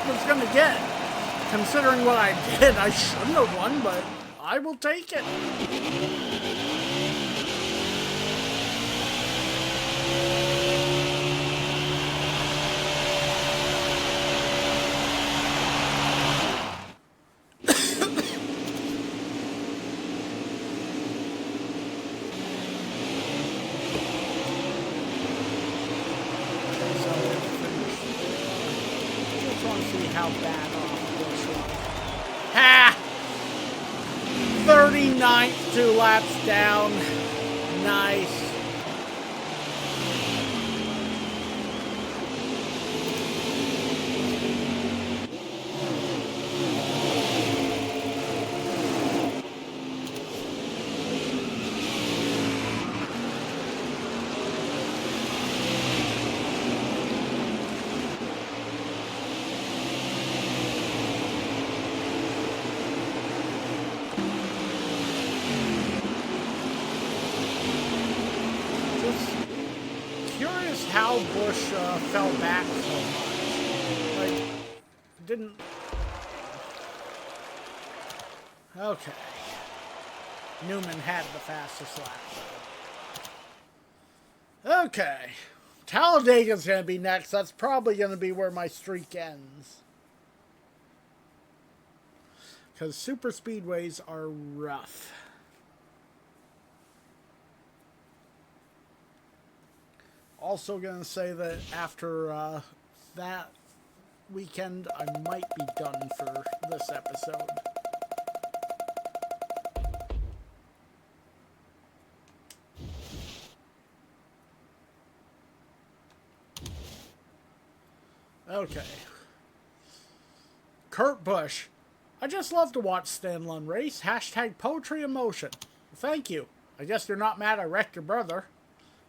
was going to get. Considering what I did, I shouldn't have won, but I will take it. How bad off this was. Ha! 39th, 2 laps down. Nice. How Busch fell back so much. Like, didn't... Okay. Newman had the fastest lap. Okay. Talladega's going to be next. That's probably going to be where my streak ends. Because super speedways are rough. Also going to say that after that weekend, I might be done for this episode. Okay. Kurt Busch. I just love to watch Stanlon race. Hashtag poetry emotion. Thank you. I guess you're not mad I wrecked your brother.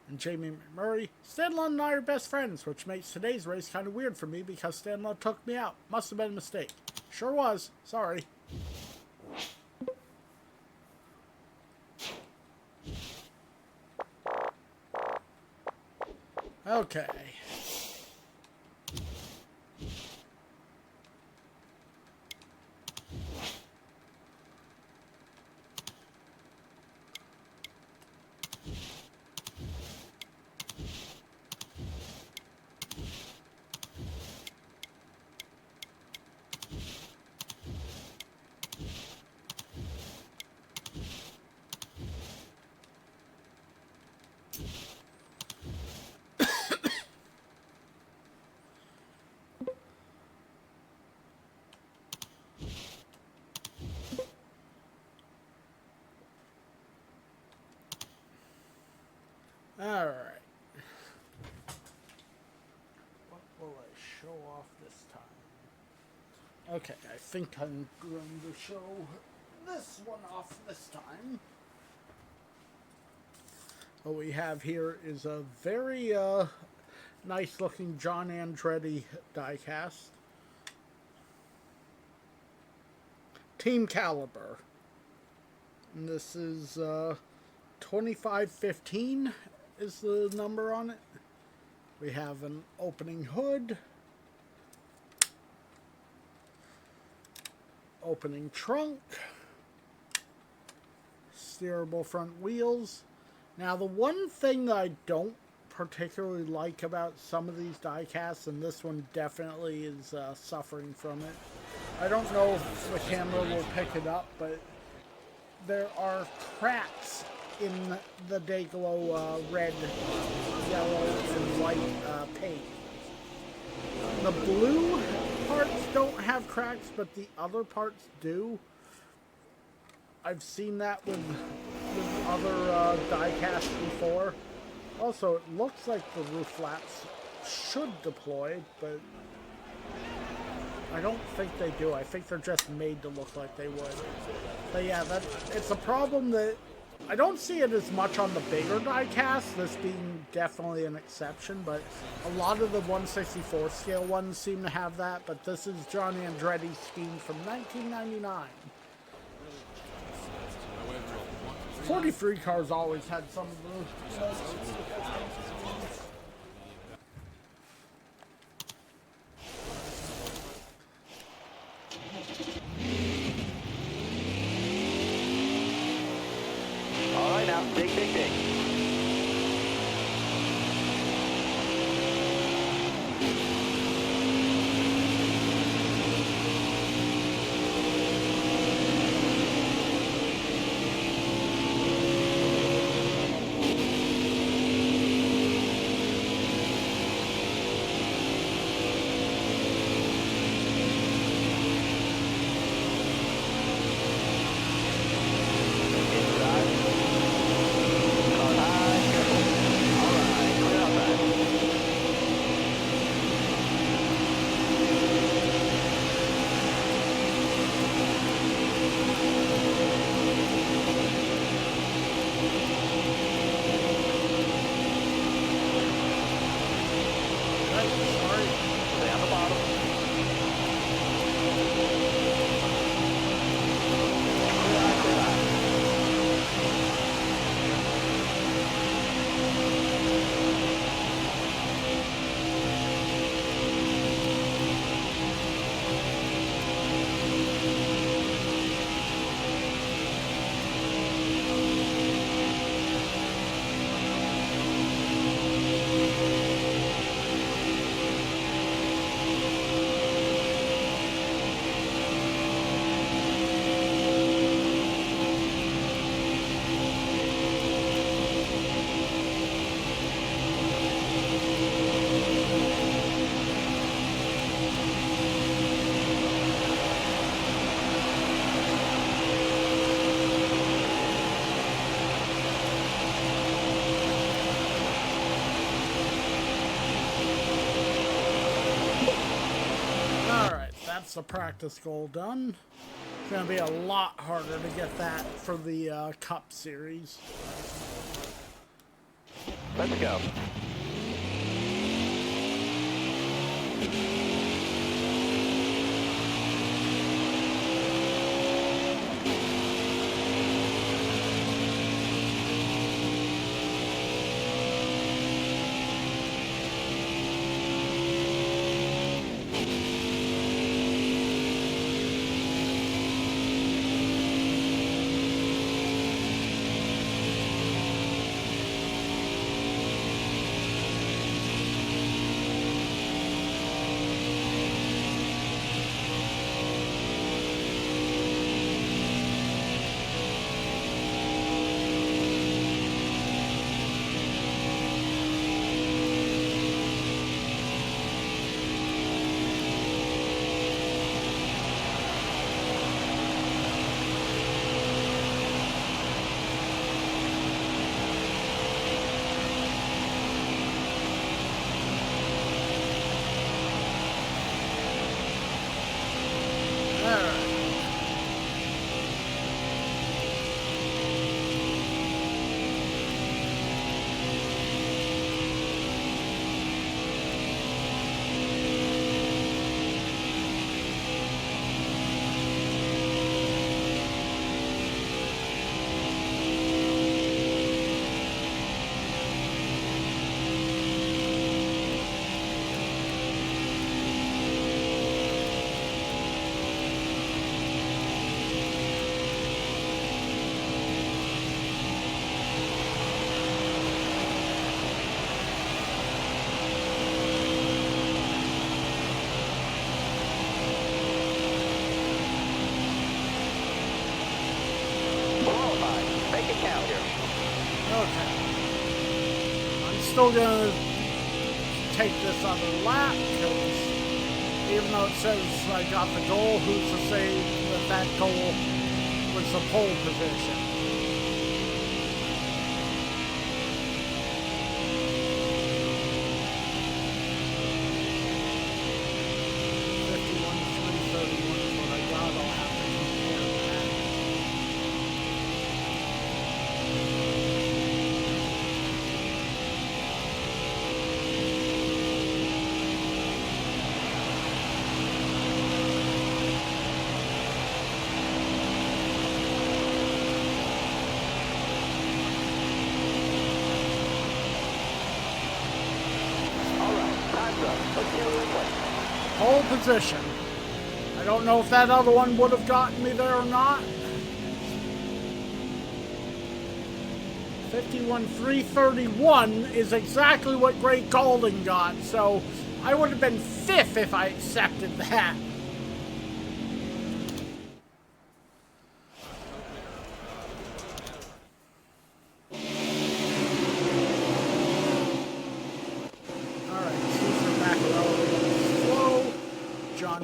And Jamie McMurray, Stanlon and I are best friends, which makes today's race kind of weird for me because Stanlon took me out. Must have been a mistake. Sure was. Sorry. Okay. Alright. What will I show off this time? Okay, I think I'm going to show this one off this time. What we have here is a very nice looking John Andretti diecast. Team Caliber. And this is 2515 is the number on it. We have an opening hood, opening trunk, steerable front wheels. Now the one thing that I don't particularly like about some of these die-casts, and this one definitely is suffering from it. I don't know if the camera will pick it up, but there are cracks in the Dayglow red, yellow, and white paint. The blue parts don't have cracks, but the other parts do. I've seen that with other die-casts before. Also, it looks like the roof flaps should deploy, but I don't think they do. I think they're just made to look like they would. But yeah, it's a problem that I don't see it as much on the bigger die-casts, this being definitely an exception, but a lot of the 1/64 scale ones seem to have that, but this is John Andretti's scheme from 1999. 43 cars always had some of those. All right, now, dig, dig, dig. That's the practice goal done. It's going to be a lot harder to get that for the Cup Series. Let's go. Still gonna take this other lap because even though it says I got the goal, who's to say that that goal was the pole position? Pole position. I don't know if that other one would have gotten me there or not. 51.331 is exactly what Great Golden got, so I would have been 5th if I accepted that.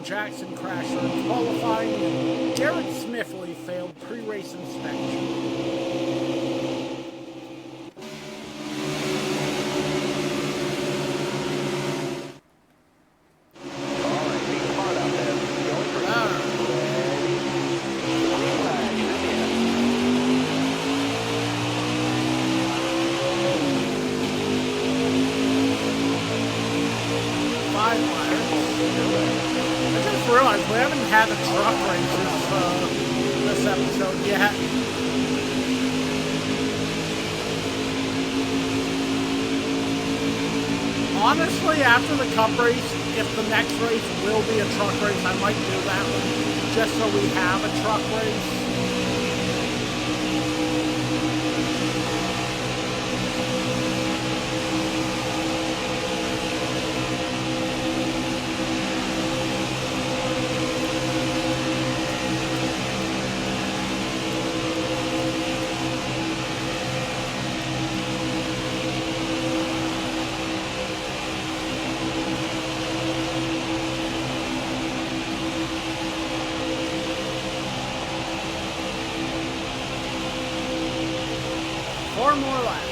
Jackson crashed in qualifying, and Garrett Smithley failed pre-race inspection. We haven't had a truck race this episode yet. Honestly, after the Cup race, if the next race will be a truck race, I might do that one just so we have a truck race. More laps.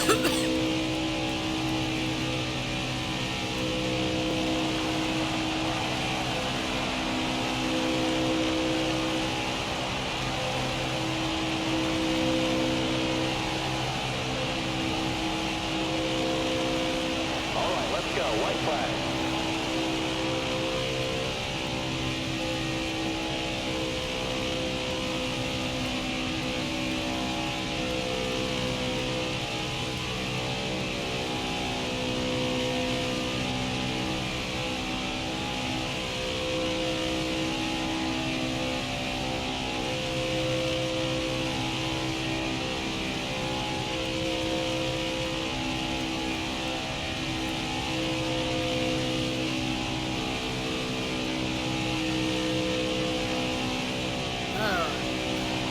All right, let's go. White flag.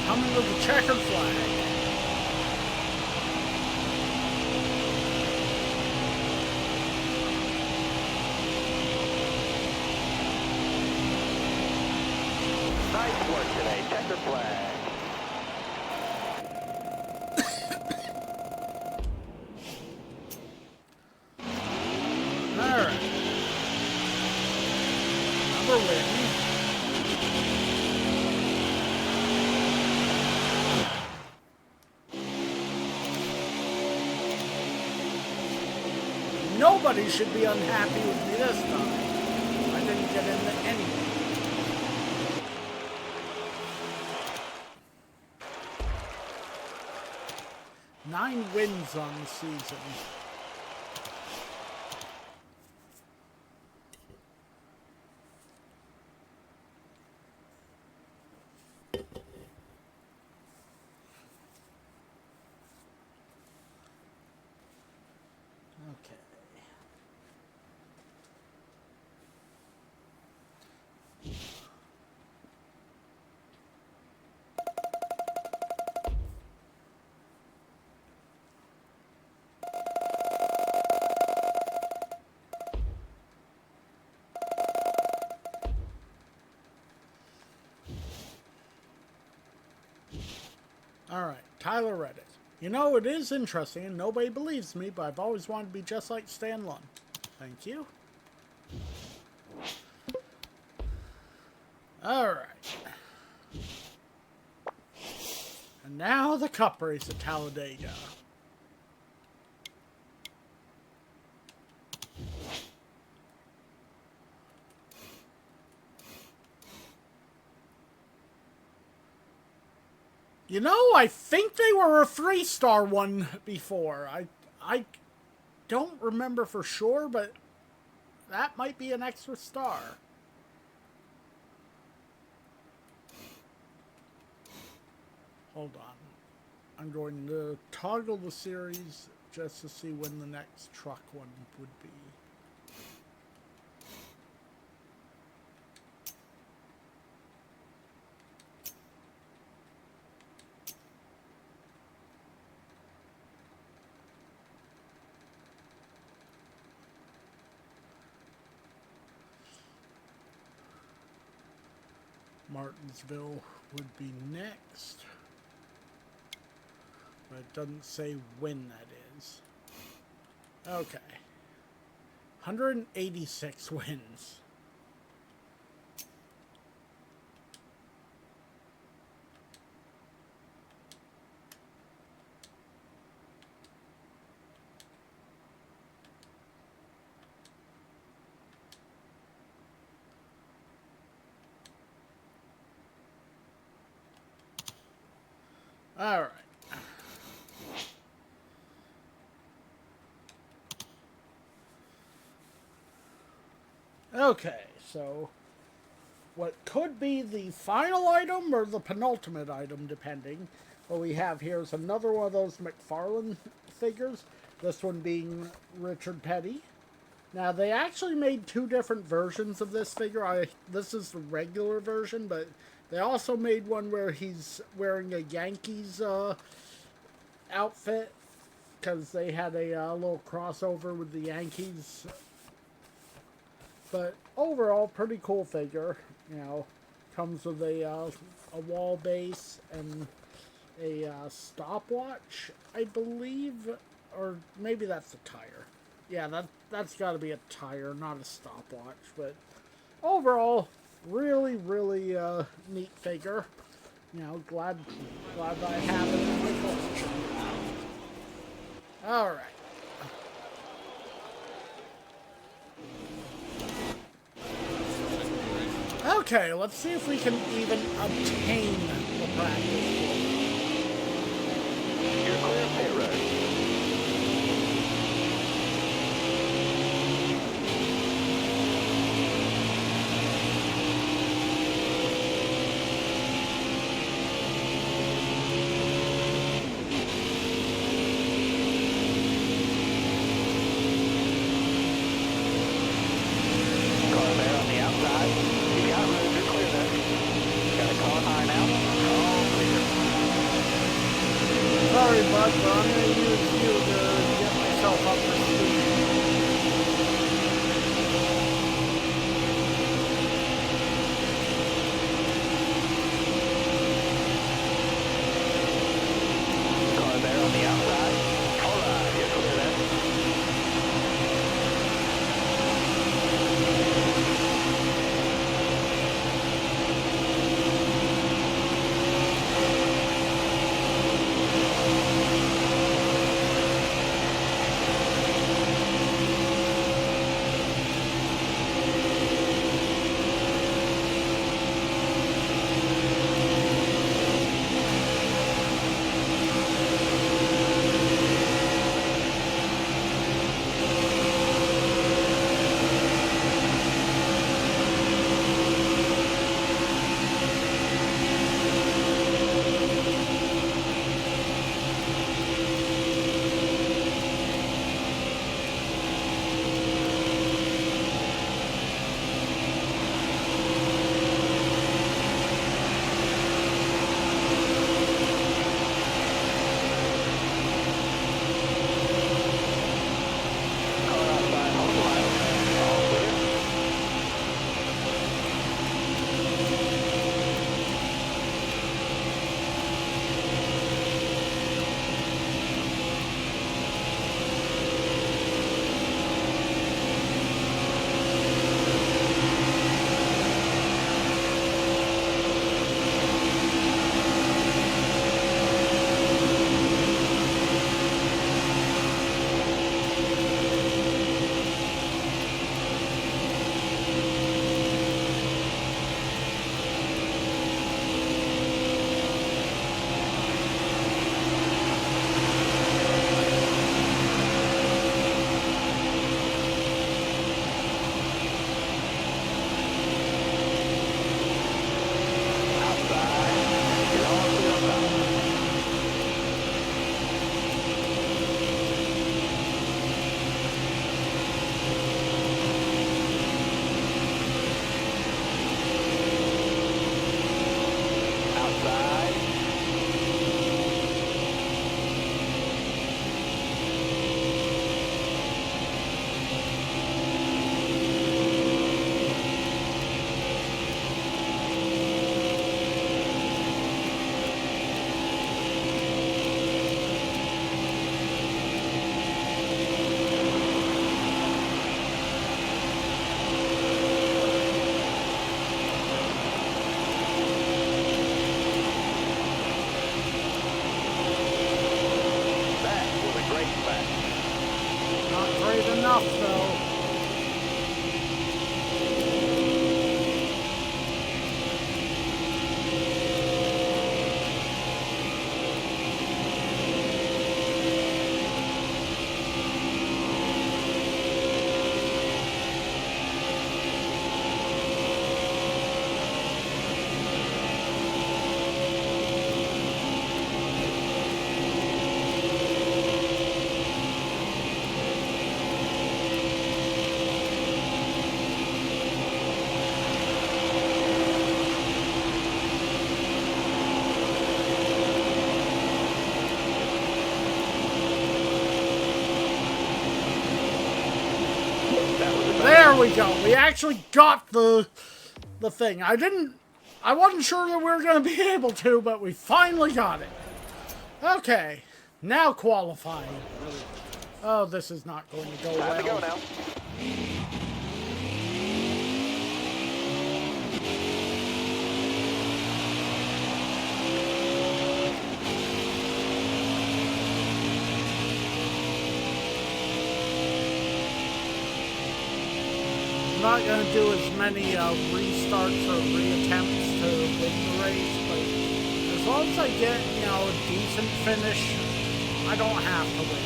Coming with the checkered flag. Nice work today. Checker flag. Alright. Another win. Nobody should be unhappy with me this time. I didn't get into anything. Nine wins on the season. Okay. Alright, Tyler read it. You know, it is interesting, and nobody believes me, but I've always wanted to be just like Stan Lund. Thank you. Alright. And now the Cup race at Talladega. You know, I think they were a 3-star one before. I don't remember for sure, but that might be an extra star. Hold on. I'm going to toggle the series just to see when the next truck one would be. Martinsville would be next, but it doesn't say when that is. Okay. 186 wins. All right. Okay, so what could be the final item or the penultimate item, depending. What we have here is another one of those McFarlane figures. This one being Richard Petty. Now, they actually made two different versions of this figure. This is the regular version, but they also made one where he's wearing a Yankees outfit, because they had a little crossover with the Yankees. But overall, pretty cool figure. You know, comes with a wall base and a stopwatch, I believe. or maybe that's a tire. Yeah, that's got to be a tire, not a stopwatch. But overall, really, really neat figure. You know, glad that I have it in my collection. All right. Okay, let's see if we can even obtain the practice floor. You're clear of pit road. Car there on the outside. You got room, you're clear there. Got a car high now. All clear. Sorry, bud, but I'm going to use you to get myself up to speed. Car there on the outside. All right, you're clear there. Car outside, hold the line. All clear. Outside. You're all clear on top. Outside. That was a great back. Not great enough, though. That was a back. There we go. We actually got the thing. I wasn't sure that we were going to be able to, but we finally got it. Okay. Now qualifying. Oh, this is not going to go Time to go well. now. I'm not going to do as many restarts or reattempts to win the race, but as long as I get, a decent finish, I don't have to win.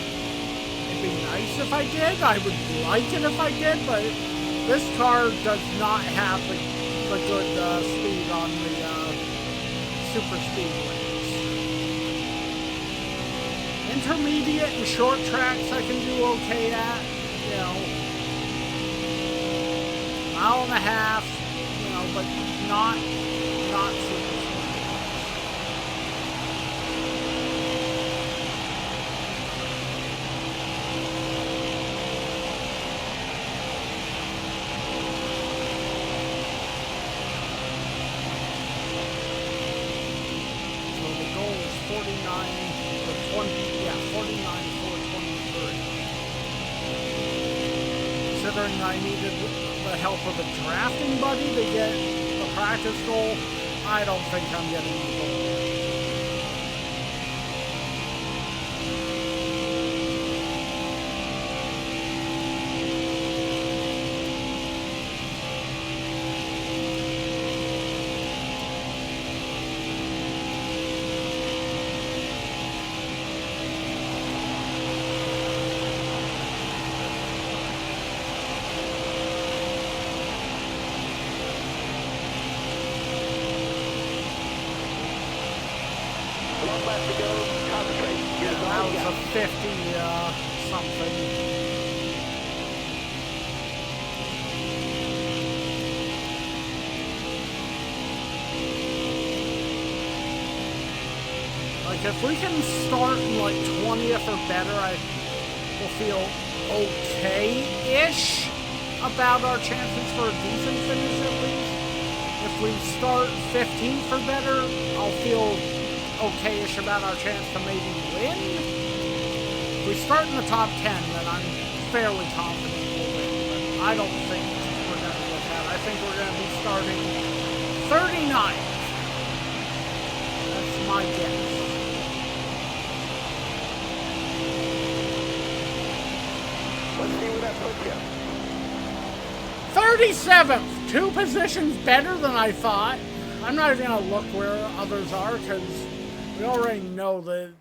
It'd be nice if I did. I would like it if I did, but this car does not have the good speed on the super speedways. Intermediate and short tracks I can do okay at, mile and a half, but not super speed. So the goal is 49 for 20, yeah, 49 for 23. Considering I needed the help of a drafting buddy to get the practice goal, I don't think I'm getting the goal. One lap to go. Concentrate. Get it That all was you a got. 50 something. Like, if we can start in, like, 20th or better, I will feel okay-ish about our chances for a decent finish, at least. If we start 15th or better, I'll feel okay-ish about our chance to maybe win. If we start in the top 10, then I'm fairly confident we'll win. But I don't think we're going to get that. I think we're going to be starting 39th. That's my guess. Let's see where that puts you. 37th! 2 positions better than I thought. I'm not even going to look where others are because we already know that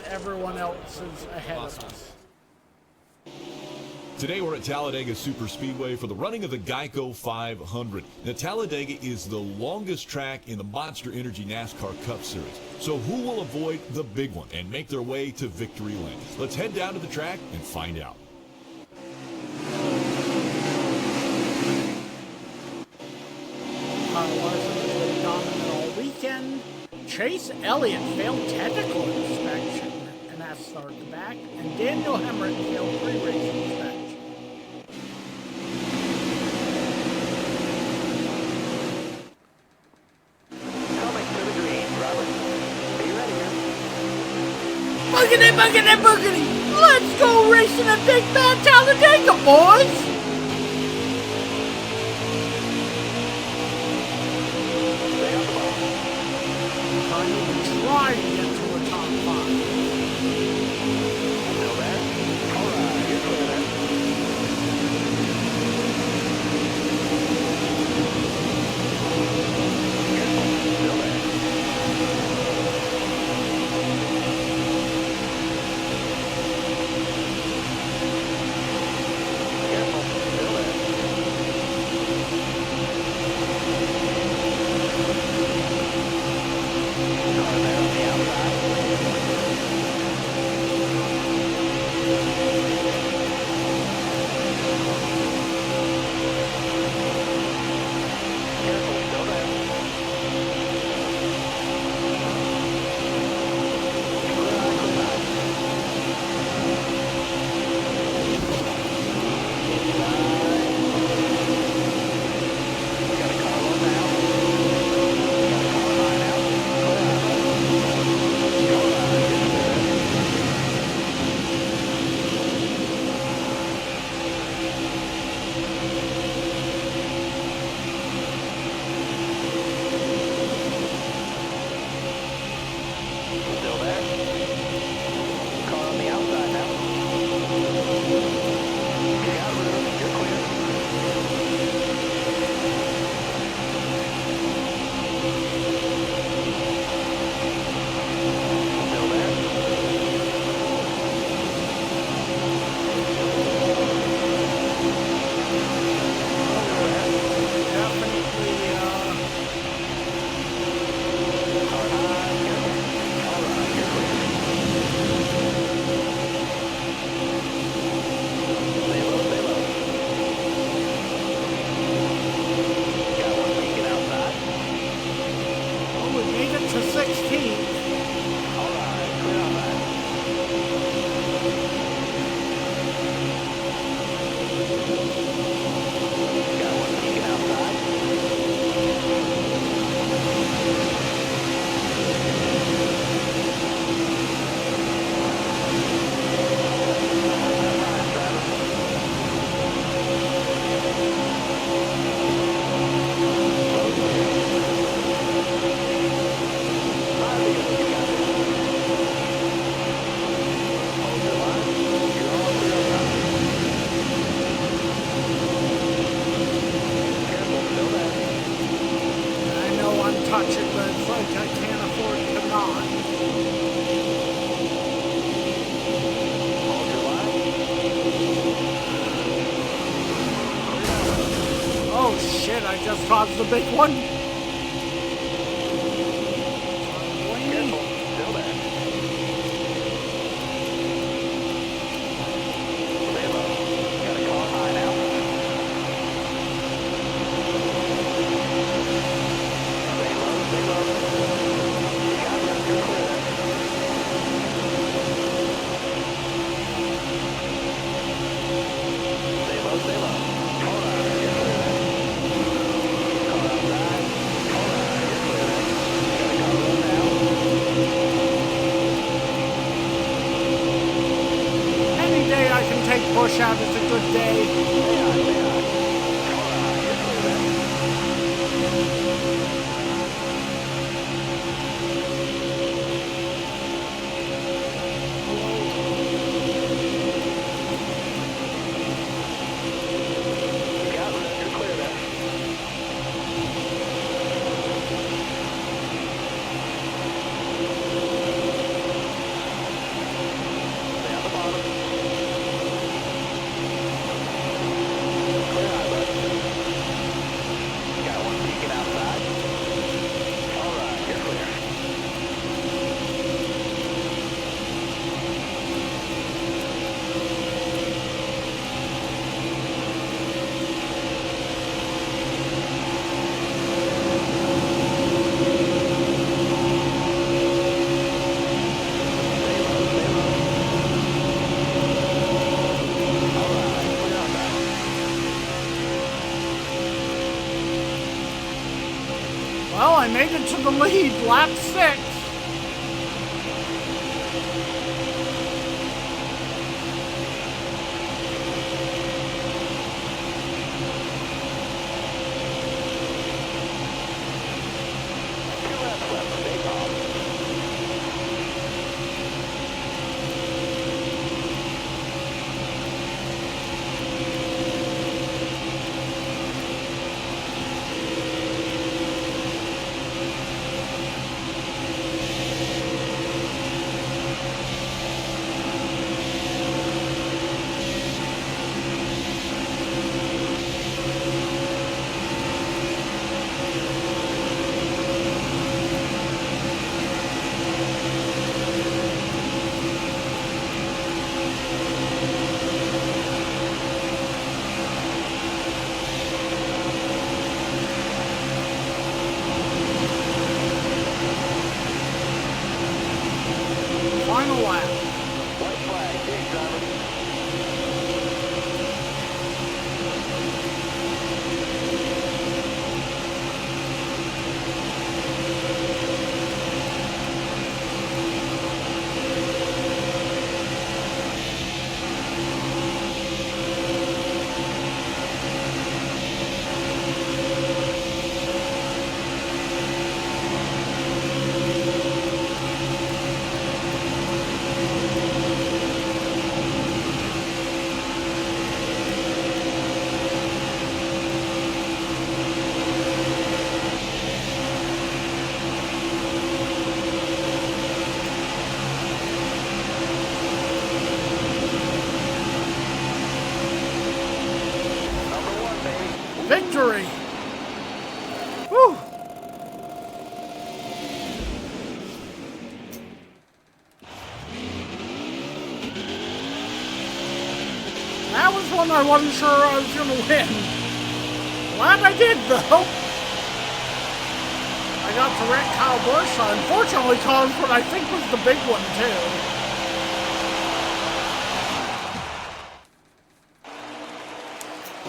everyone else is ahead of us. Today we're at Talladega Superspeedway for the running of the Geico 500. Now, Talladega is the longest track in the Monster Energy NASCAR Cup Series. So who will avoid the big one and make their way to victory lane? Let's head down to the track and find out. Kyle Larson has been dominant all weekend. Chase Elliott failed technical inspection and has to start the back. And Daniel Hemrick failed pre-race inspection. Coming to the green, Robert. Are you ready here? Boogity, boogity, boogity! Let's go racing at Big Bad Talladega, boys! Stay on the ball. I need to try to get to a top 5. Still there? All right, you're clear there. Careful. Still there. Careful. I just caused the big one? Careful. Still there. Stay low. Got a car high now. Stay low, stay low. You got room, you're clear there. Stay low, stay low. Car high, you're clear there. Car outside. Car high, you're clear there. Got a car low now. Any day I can take push out is a good day. Stay high, stay high. Car high, you're clear there. You got room, you're clear there. Stay on the bottom. Clear high, bud. Got one peeking outside. All right, you're clear. Stay low, stay low. All right, clear on that. Well, I made it to the lead, lap 6. Two laps left, stay calm. Final lap. White flag, big driver. Number one, baby. Victory! Whew! That was one I wasn't sure I was going to win. Glad I did, though. I got to wreck Kyle Busch. I unfortunately caused what I think was the big one, too.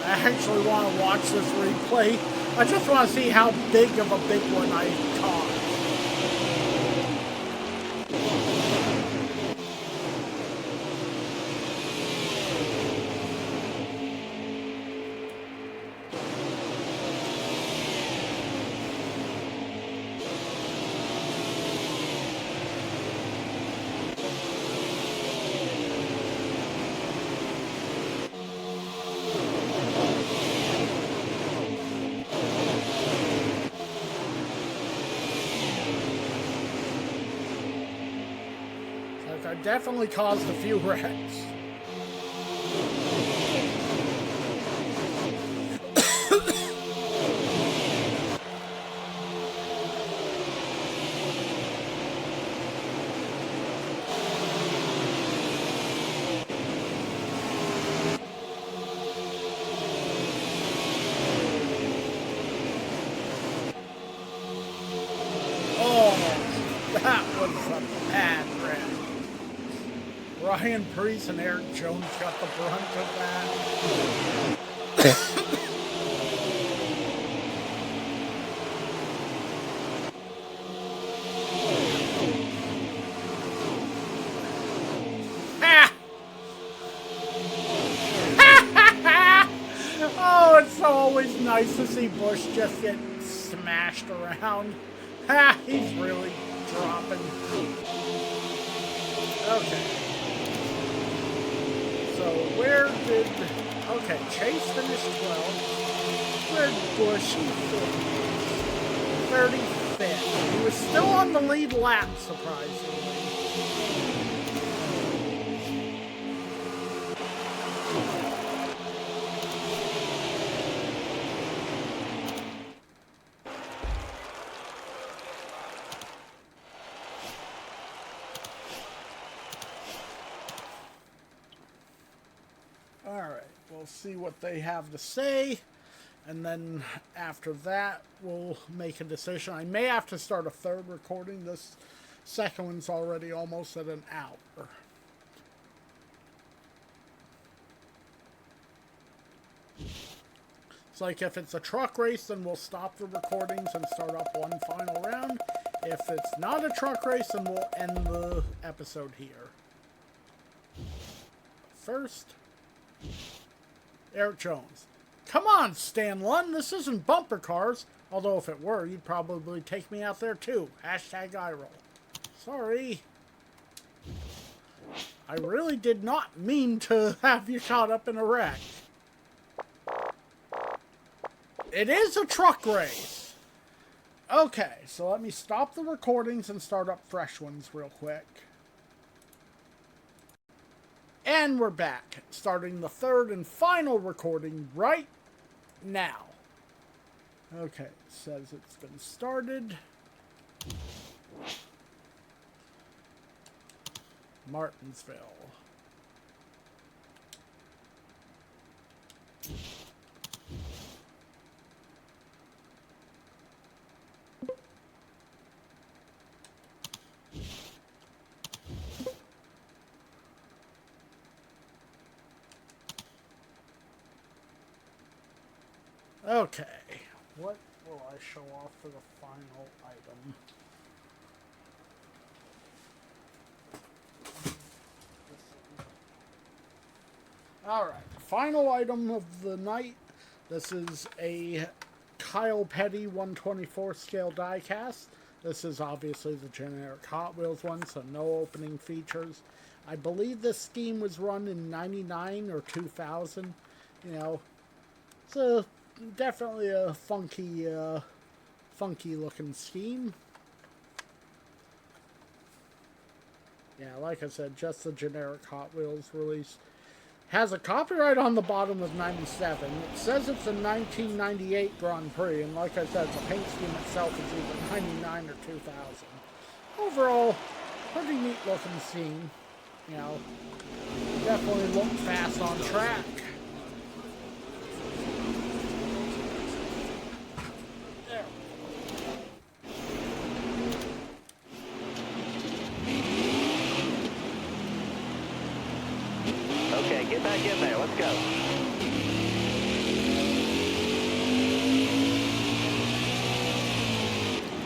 I actually want to watch this replay. I just want to see how big of a big one I caused. I definitely caused a few wrecks. Ryan Preece and Eric Jones got the brunt of that. Oh, it's always nice to see Bush just get smashed around. He's really dropping. Okay. So where did... Okay, Chase finished 12th. Where did Bush finish? 35th. He was still on the lead lap, surprisingly. Alright, we'll see what they have to say, and then after that, we'll make a decision. I may have to start a third recording. This second one's already almost at an hour. It's like if it's a truck race, then we'll stop the recordings and start up one final round. If it's not a truck race, then we'll end the episode here. First... Eric Jones. Come on, Stan Lund, this isn't bumper cars. Although if it were, you'd probably take me out there too. Hashtag #iRoll. Sorry. I really did not mean to have you caught up in a wreck. It is a truck race. Okay, so let me stop the recordings and start up fresh ones real quick. And we're back, starting the third and final recording right now. Okay, it says it's been started. Martinsville. Okay, what will I show off for the final item? Alright, final item of the night. This is a Kyle Petty 124 scale diecast. This is obviously the generic Hot Wheels one, so no opening features. I believe this scheme was run in 99 or 2000. You know, it's definitely a funky looking scheme. Yeah, like I said, just the generic Hot Wheels release. Has a copyright on the bottom of 97. It says it's a 1998 Grand Prix, and like I said, the paint scheme itself is either 99 or 2000. Overall, pretty neat looking scheme. You know, definitely look fast on track. Okay, get back in there. Let's go.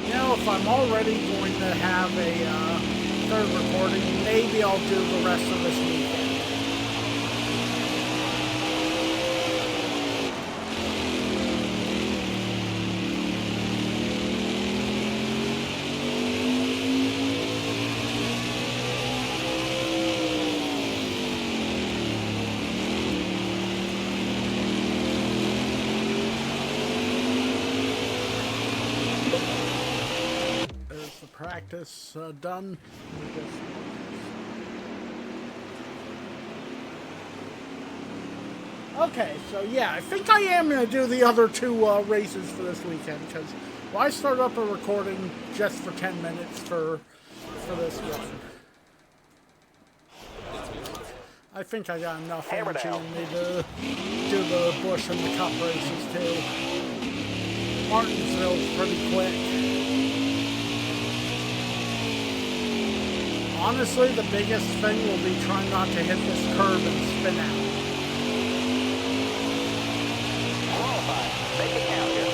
You know, if I'm already going to have a third recording, maybe I'll do the rest of this weekend. Practice done. Okay, so yeah, I think I am going to do the other two races for this weekend, because I start up a recording just for 10 minutes for this one. I think I got enough energy in me to do the Bush and the Cup races too. Martinsville's pretty quick. Honestly, the biggest thing will be trying not to hit this curve and spin out. Qualify. Make it count here.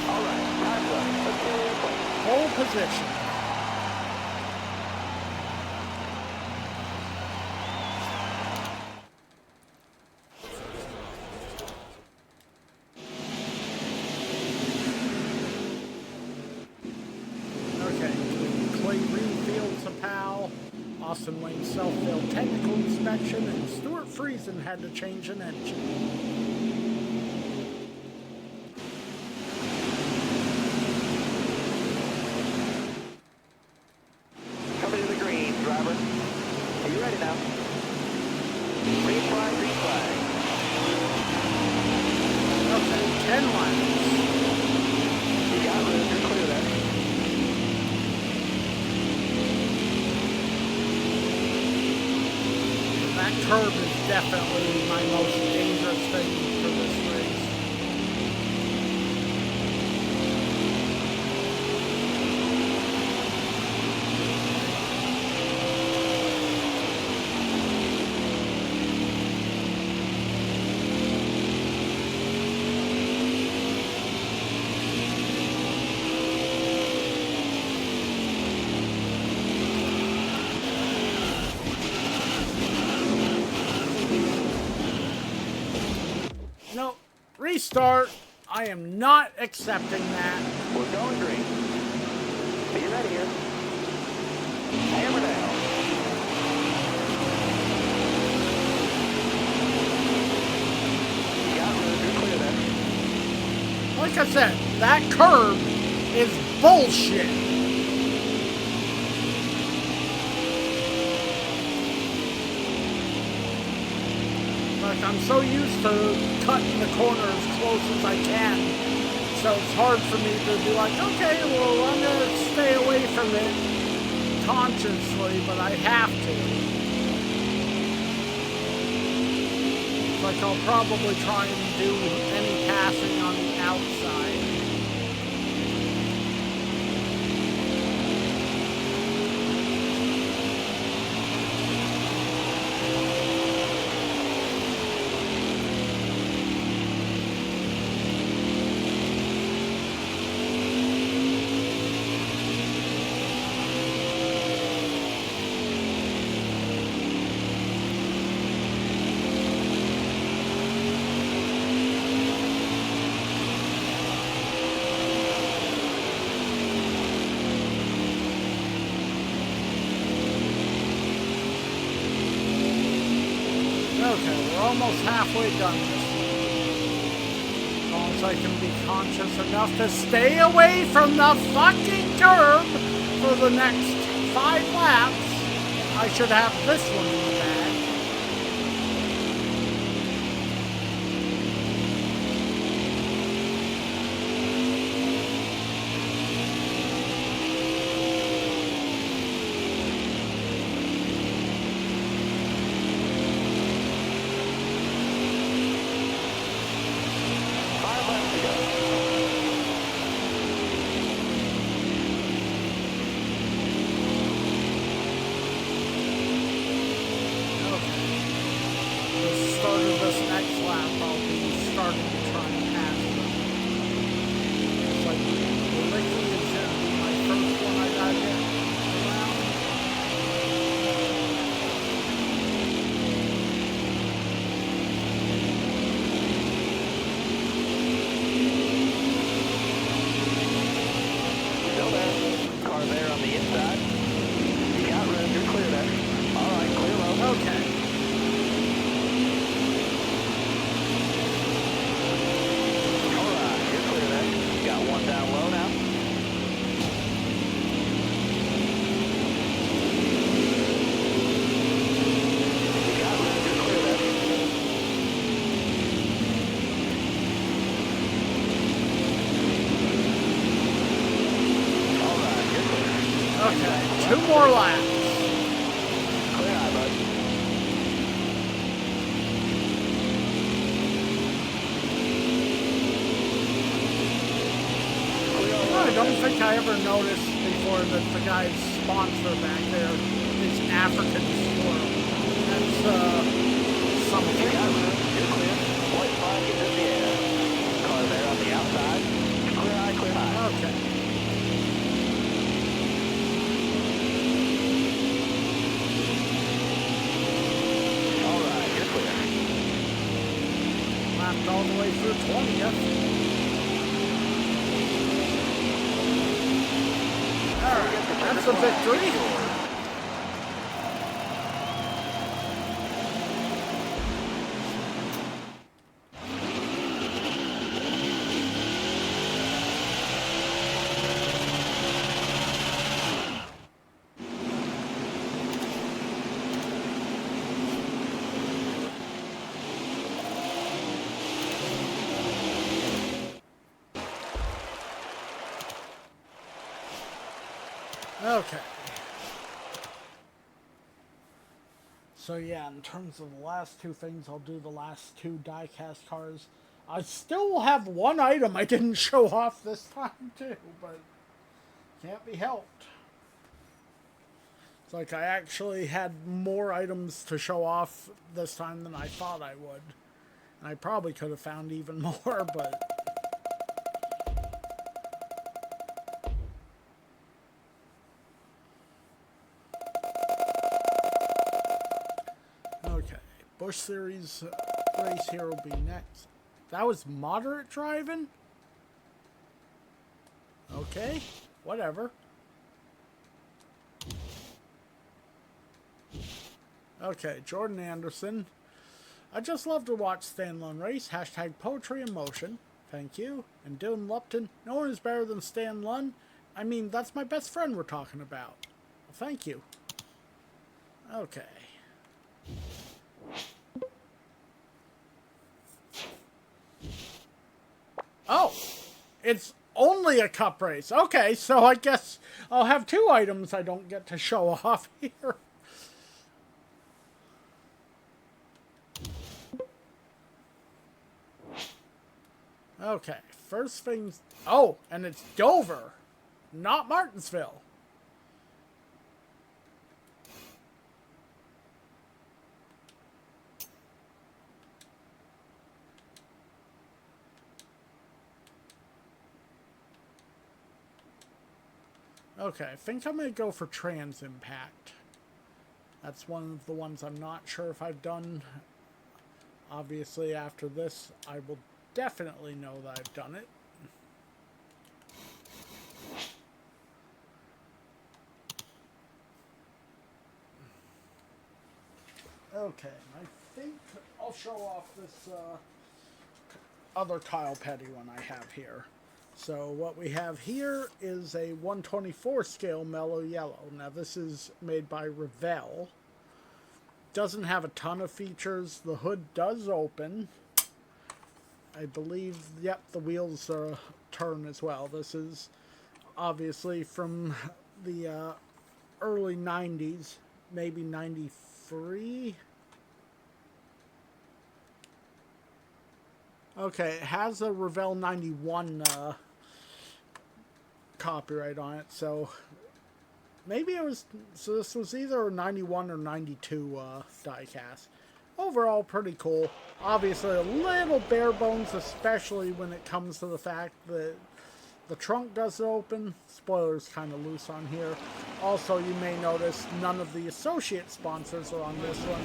All right, time's up. Let's get it in place. Pole position. Okay, Clay Greenfield's a pal. Austin Wayne self-failed technical inspection, and Stuart Friesen had to change an engine. Coming to the green, driver. Are you ready now? Green flag, green flag. Okay, 10 laps. You got room, you're clear there. That curb is definitely my most dangerous thing for this race. No, restart. I am not accepting that. We're going green. Are you ready here? Hammer down. You got room, you're clear there. Like I said, that curb is bullshit. Like, I'm so used to cutting the corner as close as I can, so it's hard for me to be like, okay, well, I'm going to stay away from it consciously, but I have to. It's like I'll probably try and do any passing on the outside. Okay, we're almost halfway done this. As long as I can be conscious enough to stay away from the fucking curb for the next 5 laps, I should have this one in the bag. Okay, 2 more laps. Clear eye, bud. I don't think I ever noticed before that the guy's sponsor back there is African squirrel. That's something. You're clear. White flag is in the air. Car there on the outside. Clear eye, clear eye. Okay. All right, you're clear. Lapped all the way through 20th. Alright, that's a victory. Okay. So yeah, in terms of the last 2 things, I'll do the last 2 die-cast cars. I still will have 1 item I didn't show off this time too, but can't be helped. It's like I actually had more items to show off this time than I thought I would. And I probably could have found even more, but... Okay, Busch Series race here will be next. That was moderate driving? Okay, whatever. Okay, Jordan Anderson. I just love to watch Stan Lund race. Hashtag poetry in motion. Thank you. And Dylan Lupton. No one is better than Stan Lund. I mean, that's my best friend we're talking about. Well, thank you. Okay. Oh, it's only a cup race. Okay, so I guess I'll have 2 items I don't get to show off here. Okay, first things... Oh, and it's Dover, not Martinsville. Okay, I think I'm going to go for Trans Impact. That's one of the ones I'm not sure if I've done. Obviously, after this, I will definitely know that I've done it. Okay, I think I'll show off this other Kyle Petty one I have here. So what we have here is a 124 scale mellow yellow. Now this is made by Revell. Doesn't have a ton of features. The hood does open. I believe, yep, the wheels turn as well. This is obviously from the early 90s, maybe 93. Okay, it has a Revell 91 copyright on it, so maybe it was, so this was either a 91 or 92 diecast. Overall, pretty cool. Obviously, a little bare bones, especially when it comes to the fact that the trunk does open. Spoilers kind of loose on here. Also, you may notice none of the associate sponsors are on this one.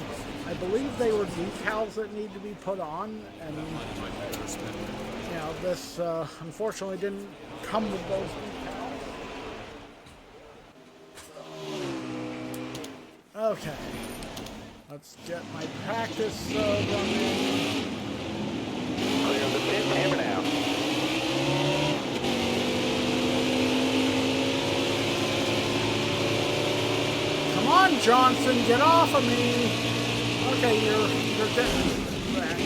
I believe they were decals that need to be put on, and you know, this unfortunately didn't come with those decals. Okay. Let's get my practice running. Clear the pit, hammer down. Come on, Johnson, get off of me. Okay, you're getting back.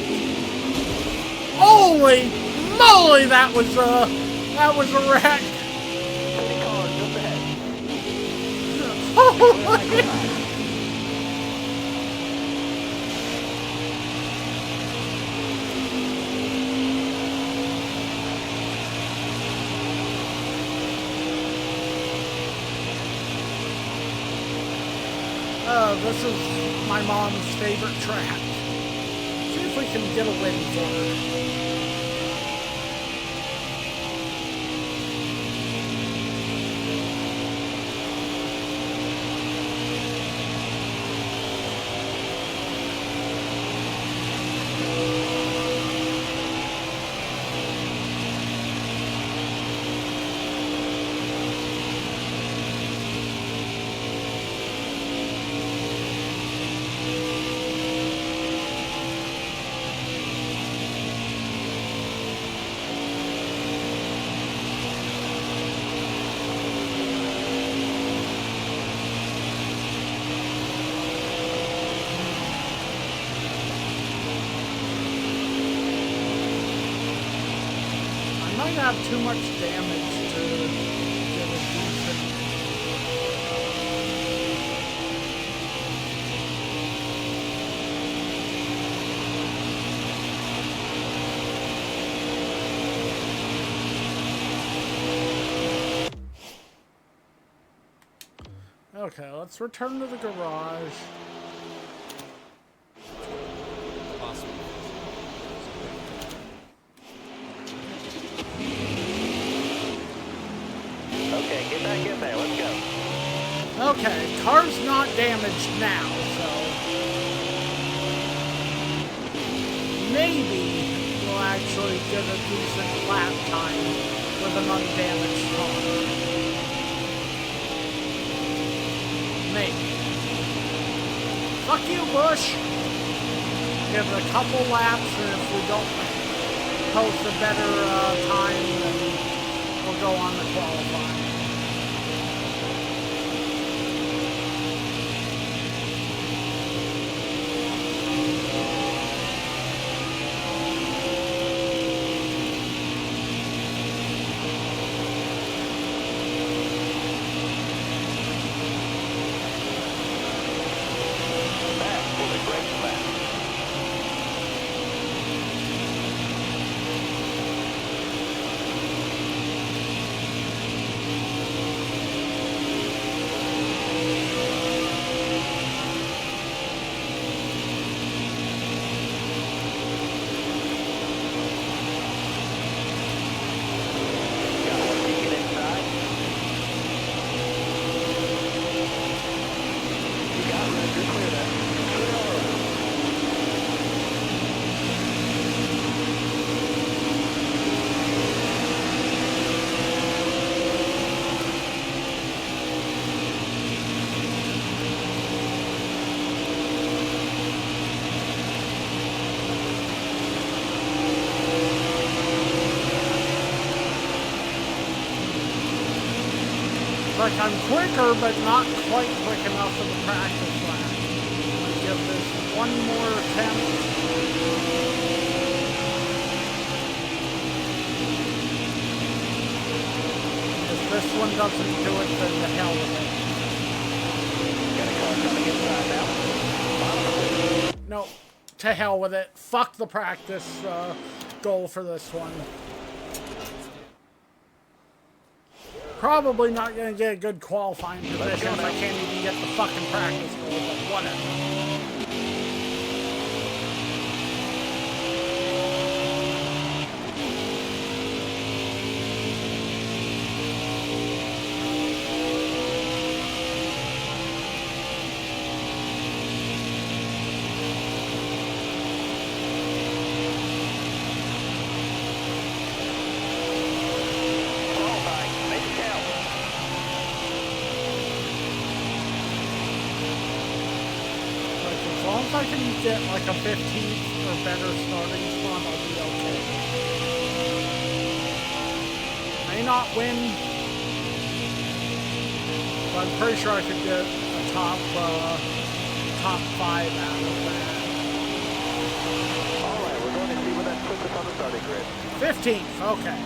Holy moly, that was a wreck. 30 cars just ahead. This is my mom's favorite track. See if we can get a win for her. Have too much damage to get a decent. Okay, let's return to the garage. Get there, let's go. Okay, car's not damaged now, so maybe we'll actually get a decent lap time with an undamaged car. Maybe. Fuck you, Bush! Give it a couple laps, and if we don't post a better time, then we'll go on to qualifying. Like I'm quicker, but not quite quick enough in the practice lap. I'm going to give this one more attempt. If this one doesn't do it, then the hell with it. Got a car coming inside now. No, to hell with it. Fuck the practice goal for this one. Probably not going to get a good qualifying position if I can't even get the fucking practice goal, but whatever. If I can get like a 15th or better starting spot, I'll be okay. May not win, but I'm pretty sure I could get a top 5 out of that. Alright, we're going to see where that puts us on the starting grid. 15th, okay.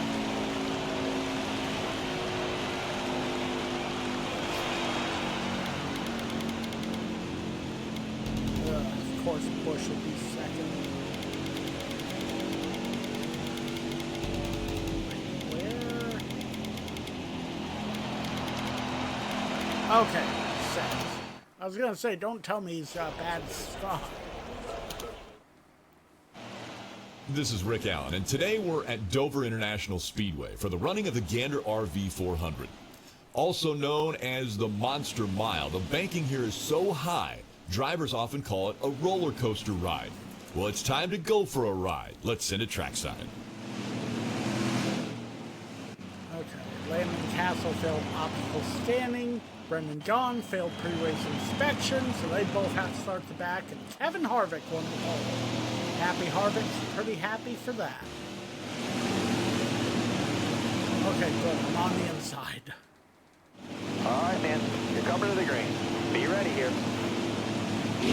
course, Bush would be second. Where? Okay, six. I was gonna say, don't tell me he's got bad stuff. This is Rick Allen, and today we're at Dover International Speedway for the running of the Gander RV 400. Also known as the Monster Mile, the banking here is so high, drivers often call it a roller coaster ride. Well, it's time to go for a ride. Let's send it trackside. Okay, Landon Castle failed obstacle standing. Brendan Gaughan failed pre-race inspection, so they both have to start the back. And Kevin Harvick won the pole. Happy Harvick's pretty happy for that. Okay, good. I'm on the inside. All right, man. You're coming to the green. Be ready here.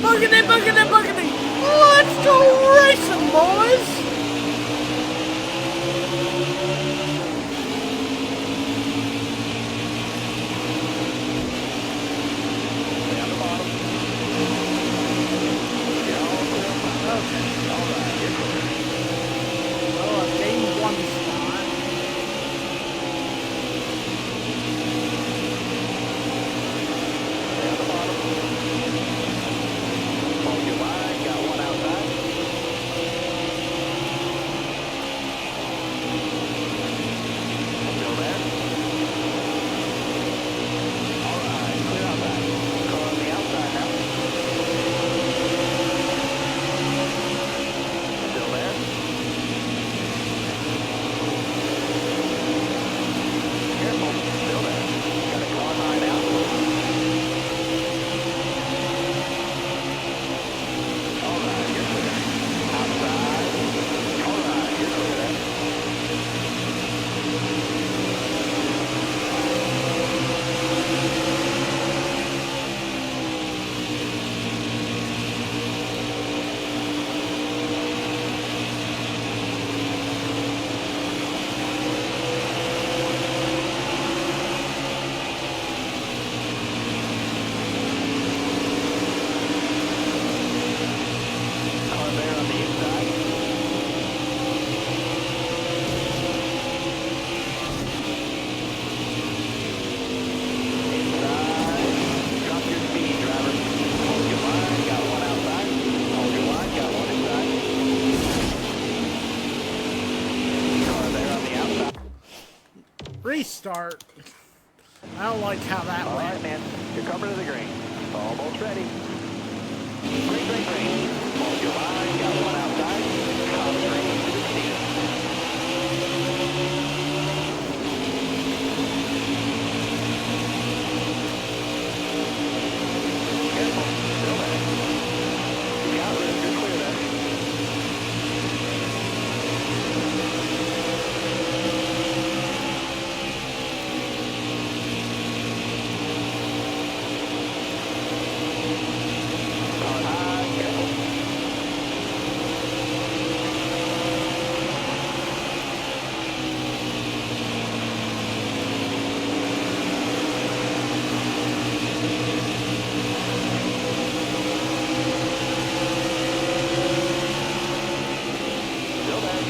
Boogity, boogity, boogity! Let's go racing, boys! Down the bottom. You're all clear. Okay. All right, you're clear. Oh, I've gained one spot. Down the bottom. Hold your line. Got one outside. Still there? All right, clear outside. Car on the outside now. Still there? Careful. Still there. Got a car line out. All right, you're clear. Outside. All right, you're clear there. Car there on the inside. Inside. Drop your speed, driver. Hold your line. Got one outside. Hold your line. Got one inside. Car there on the outside. Restart. I don't like how that All right, went. man. You're coming to the green. Almost ready. Green, green, green. Hold your line. Got one outside. Top green, 16. Careful. Still there. You got it. You're clear there. Car high. Careful. Still there.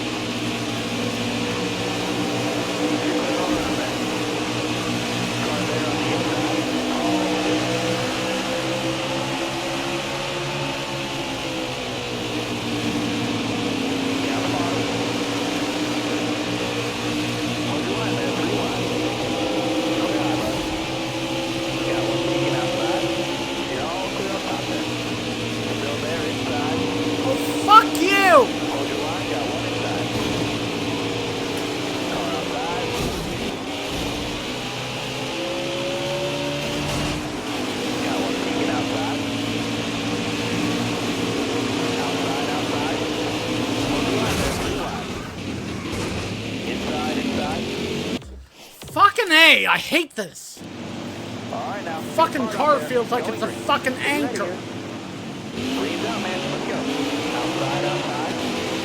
You're clear all around there. Car there on the inside. All good. Down the bottom. Hold your line there, 3 wide. Clear high, bud. Got one peeking outside. You're all clear on top there. Still there inside. Oh, fuck you! Hold your line, got one inside. Car outside. Got one peeking outside. Outside, outside. Hold your line there, 3 wide. Inside, inside. Fucking A! I hate this! All right, now. Fucking car out there. feels like it's a Going fucking green. Ready anchor. here. Breathe out, man. Let's go. Outside, outside.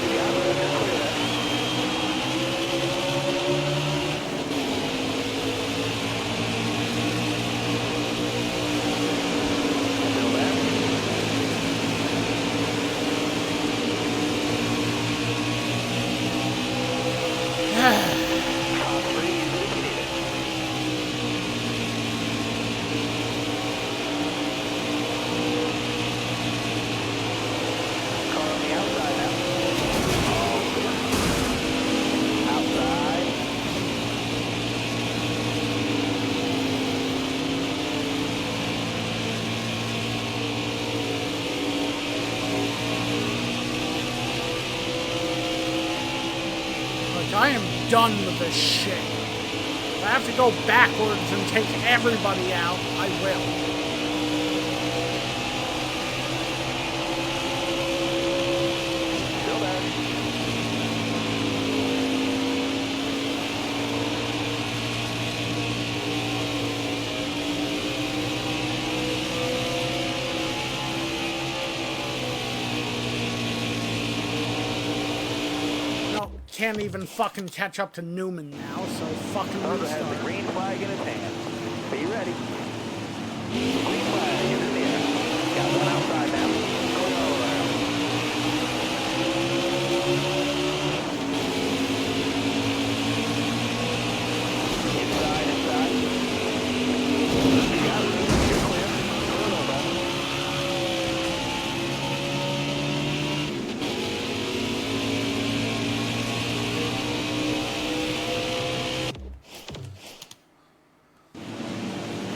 You got it. You're clear there. Still there. done with this shit. If I have to go backwards and take everybody out, I will. Still there. No, can't even fucking catch up to Newman now, so fucking Bubba has the restart. green flag in his hand. Be ready. Green flag is in the air. Got one outside now. Going all around. Inside, inside. Got it. You're clear. Going over.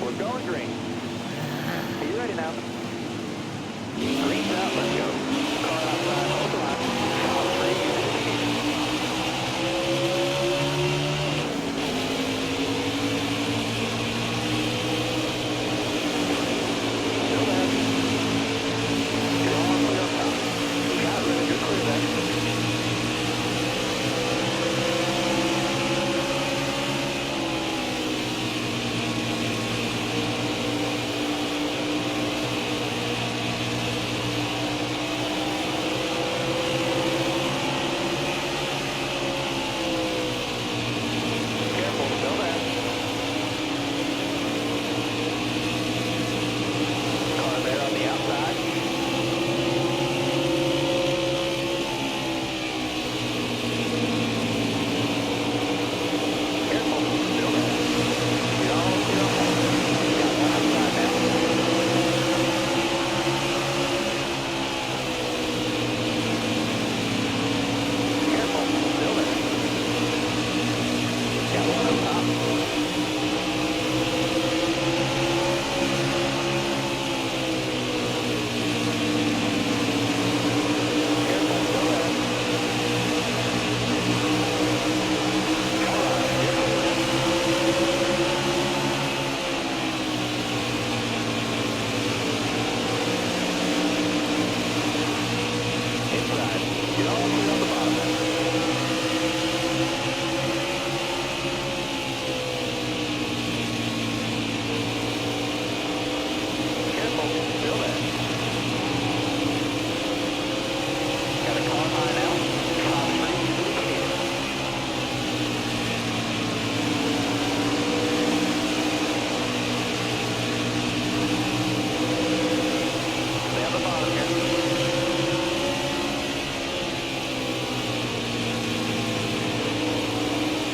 We're going green. Are you ready now? Green's out, let's go. Car outside, hold the line. Car free, still there. You're on clear up top. You got it, you're clear there. Careful, still there. Car there on the outside. Careful, still there. You're all clear up top. Got one outside now. Careful, still there. Got one up top. Careful, still there. All right, you're clear. Inside. You're all clear on the bottom there. Careful, still there. Got a car high now. Car free, clear. Stay on the bottom here.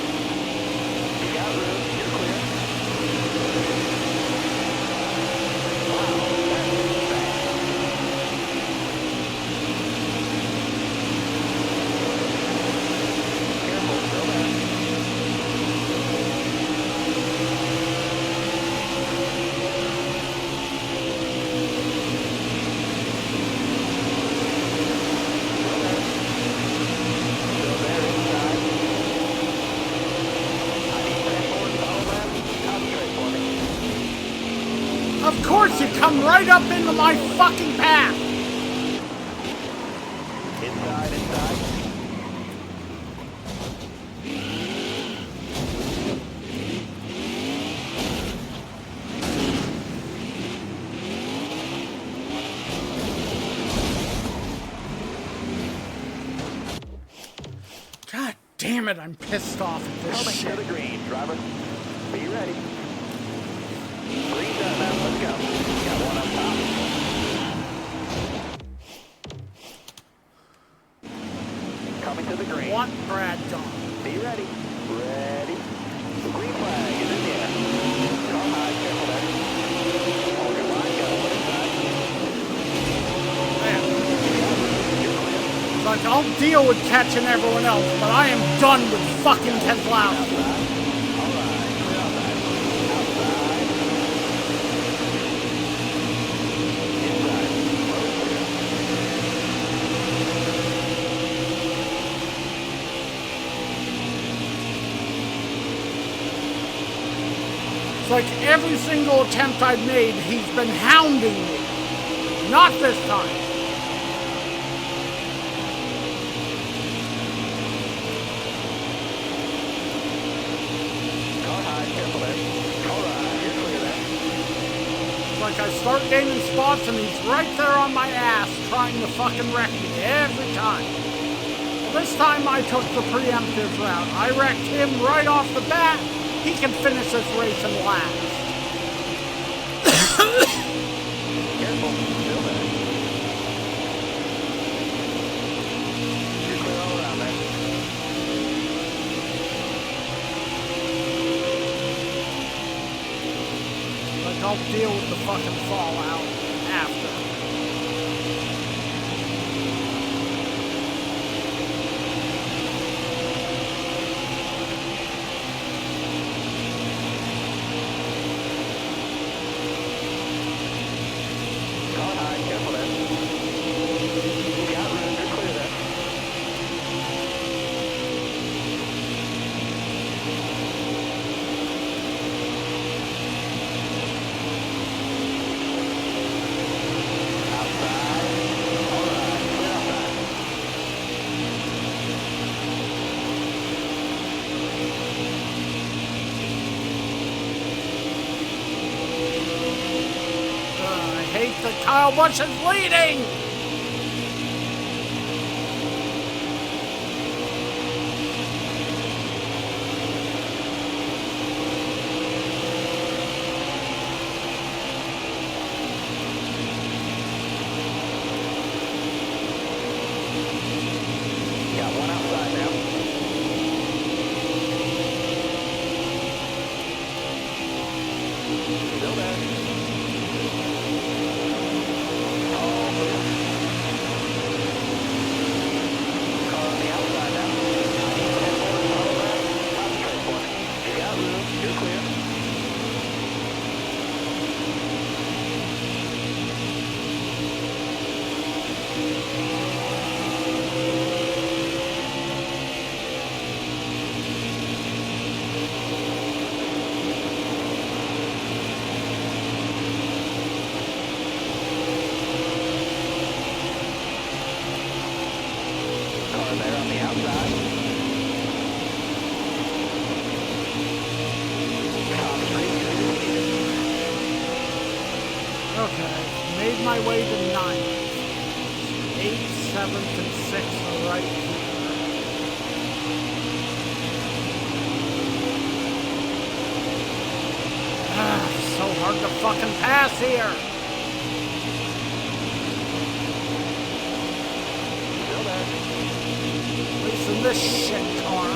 You got room, you're clear. Wow, that's fast. Careful, still there. Still there. Still there inside. I need 10 more to follow that. Concentrate for me. Of course, you come right up into my fucking path. Inside, inside. God damn it, I'm pissed off at this Coming to shit. the green, driver. Be ready. Green's out now, let's go. Got one up top. Coming to the green. What Brad gone? Be ready. Ready. The green flag is in the air. Car high, careful there. Hold your line, got one inside. Man, You're clear. like, I'll deal with catching everyone else, but I am done with fucking Keselowski. Outside. All right, clear outside. Outside. Inside. Road clear. like every single attempt I've made, he's been hounding me. Not this time. Like I start gaining spots and he's right there on my ass trying to fucking wreck me every time. Well, this time I took the preemptive route. I wrecked him right off the bat. He can finish this race in last. Careful, still there. You're clear all around there. Like I'll deal with the fucking fallout after. Car high, careful there. You got room, you're clear there. I hate that Kyle Busch is leading! Got one outside now. Still there. All clear. Car on the outside now. Head forward, follow left. Concentrate for it. You got room, you're clear. Car there on the outside. Top three, you're leading. Okay, made my way to 9th. 8th, 7th, and 6th are right here. So hard to fucking pass here. Still there. At least in this shit car.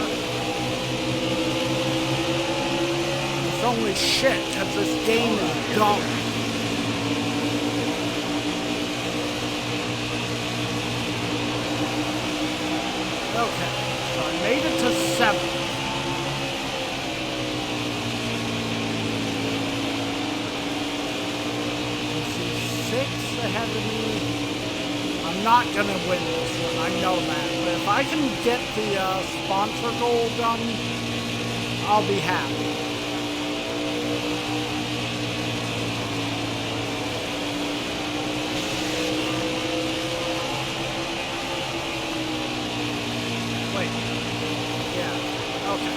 It's only shit because this game is dumb. Okay, so I made it to 7th. Six ahead of me. I'm not gonna win this one, I know that. But if I can get the sponsor goal done, I'll be happy. Wait. Yeah, okay.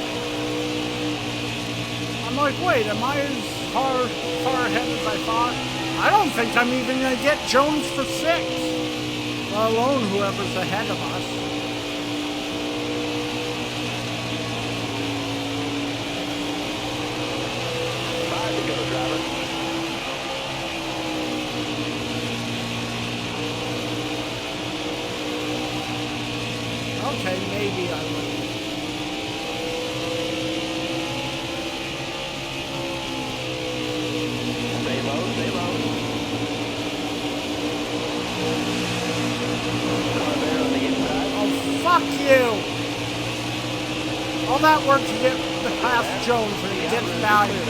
I'm like, wait, am I as far ahead as I thought? I don't think I'm even going to get Jones for 6, let alone whoever's ahead of us. Five to go, driver. Okay, maybe I will. Stay low, stay low. Car there on the inside. Oh, fuck you! All that work to get past Jones and he gets value.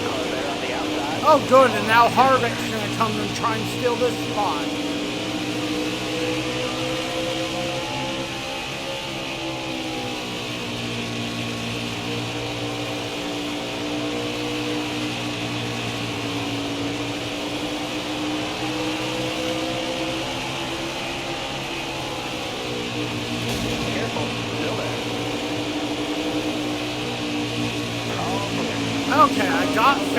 Car there on the outside. Oh, good, and now Harvick's going to come and try and steal this spot. got fifth.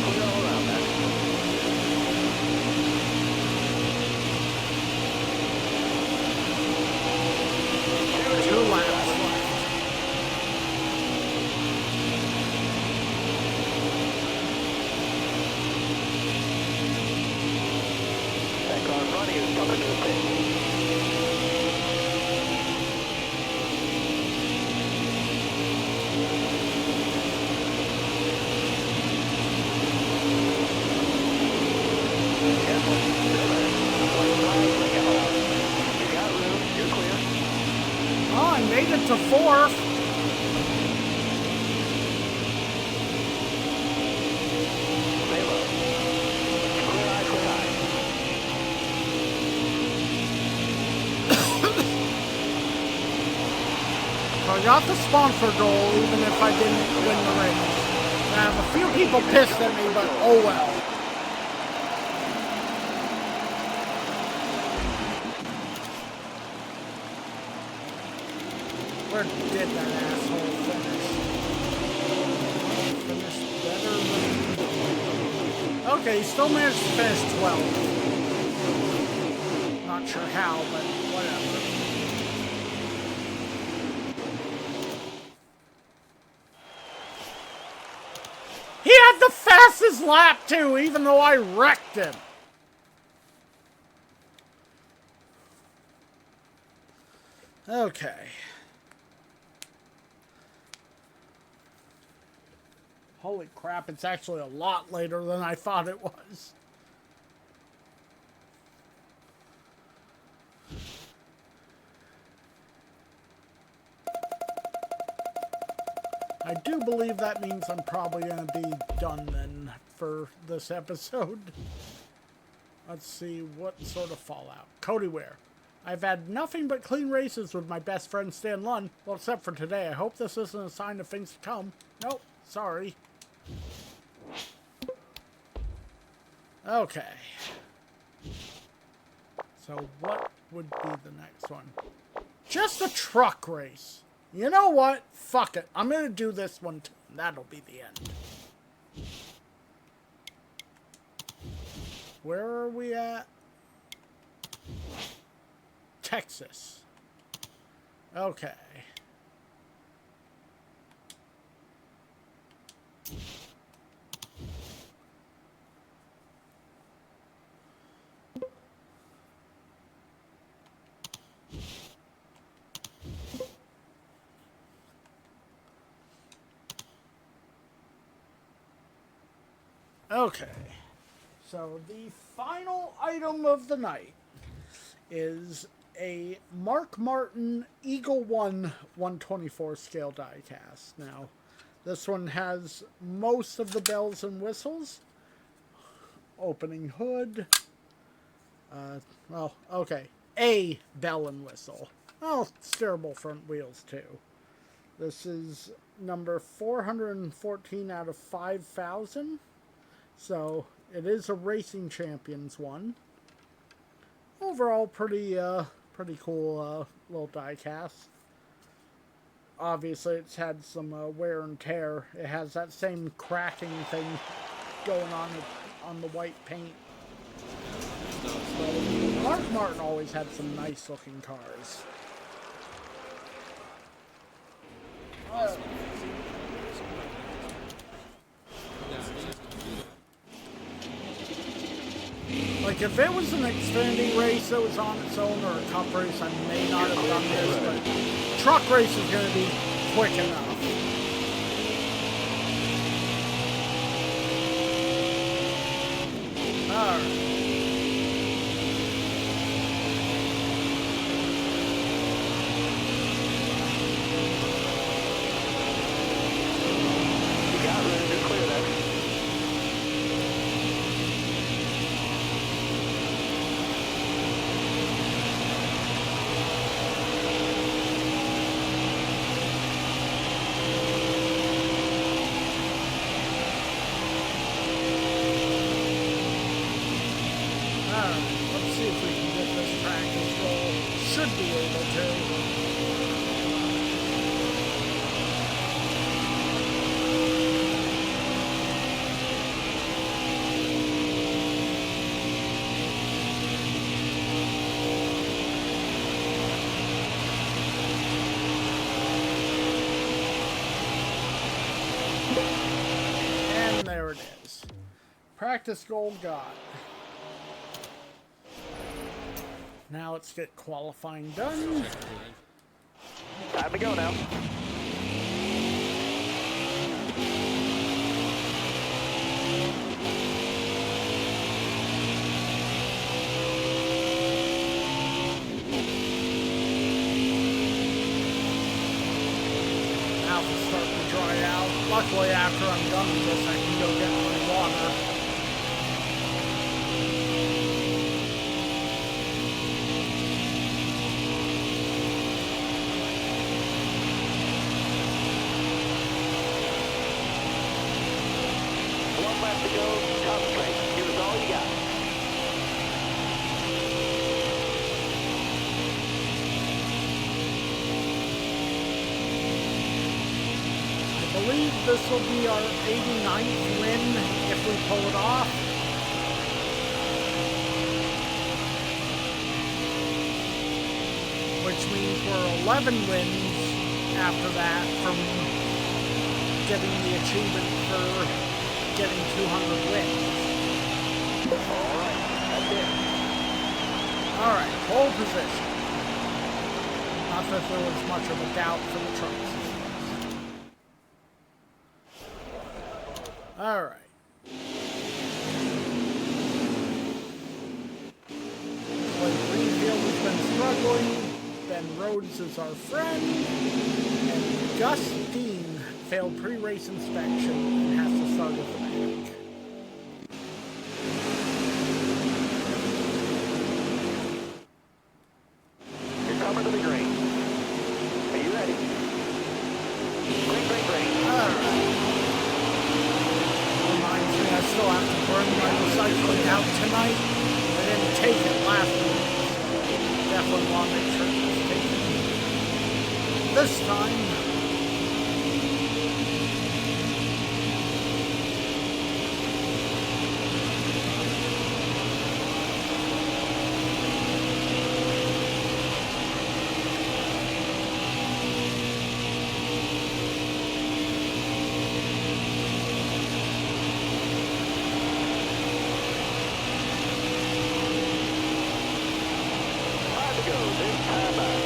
Clear all around that. Two laps left. That car in front of you is coming to the pit. Careful. Still there. White flag, bring it home. You got room. You're clear. Oh, I made it to fourth. Stay low. Clear eye, clear eye. So I got the sponsor goal even if I didn't win the race. And I have a few people pissed at me, but oh well. Where did that asshole finish? Finish better than... Okay, he still managed to finish 12th. Not sure how, but whatever. He had the fastest lap too, even though I wrecked him. Okay. Holy crap, it's actually a lot later than I thought it was. I do believe that means I'm probably going to be done then for this episode. Let's see what sort of fallout. Cody Ware. I've had nothing but clean races with my best friend Stan Lund. Well, except for today. I hope this isn't a sign of things to come. Nope, sorry. Okay. So what would be the next one? Just a truck race. You know what? Fuck it. I'm going to do this one too. That'll be the end. Where are we at? Texas. Okay. Okay, so the final item of the night is a Mark Martin Eagle 1 124 scale die cast. Now, this one has most of the bells and whistles. Opening hood. Well, okay, a bell and whistle. Oh, steerable front wheels too. This is number 414 out of 5,000. So, it is a Racing Champions one. Overall, pretty cool little die cast. Obviously, it's had some wear and tear. It has that same cracking thing going on the white paint. But Mark Martin always had some nice looking cars. Like, if it was an Xfinity race that was on its own, or a Cup race, I may not have done this, but truck race is going to be quick enough. Alright. You got room. You're clear there. Practice gold got. Now let's get qualifying done. Time to go now. Mouth is starting to dry out. Luckily, after I'm done with this, I can go get my water. One lap to go. Concentrate. Give us all you got. I believe this will be our 89th win if we pull it off. Which means we're 11 wins after that from getting the achievement for getting 200 wins. All right. That's it. Alright, pole position. Not that there was much of a doubt for the trucks. Alright. Clay Greenfield has been struggling. Ben Rhodes is our friend. And Gus Dean failed pre-race inspection and has to start with the back. You're coming to the green. Are you ready? Green, green, green. Alright. Reminds me I still have to burn my recycling out tonight. I didn't take it last week. Definitely want to make sure it's taken this time. Time to go. This time out.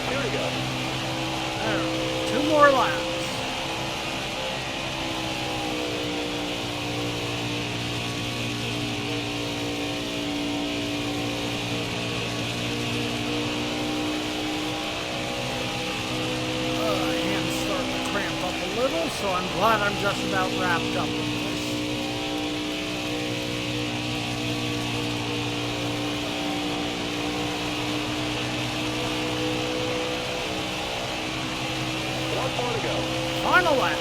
Here we go. Alright, 2 more laps. Hands starting to cramp up a little, so I'm glad I'm just about wrapped up with this. One more to go. Final lap.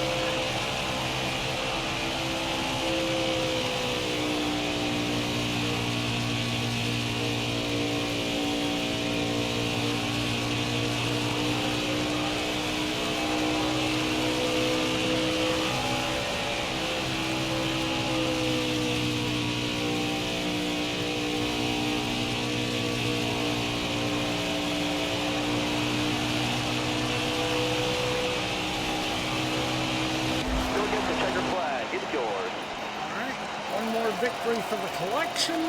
free for the collection.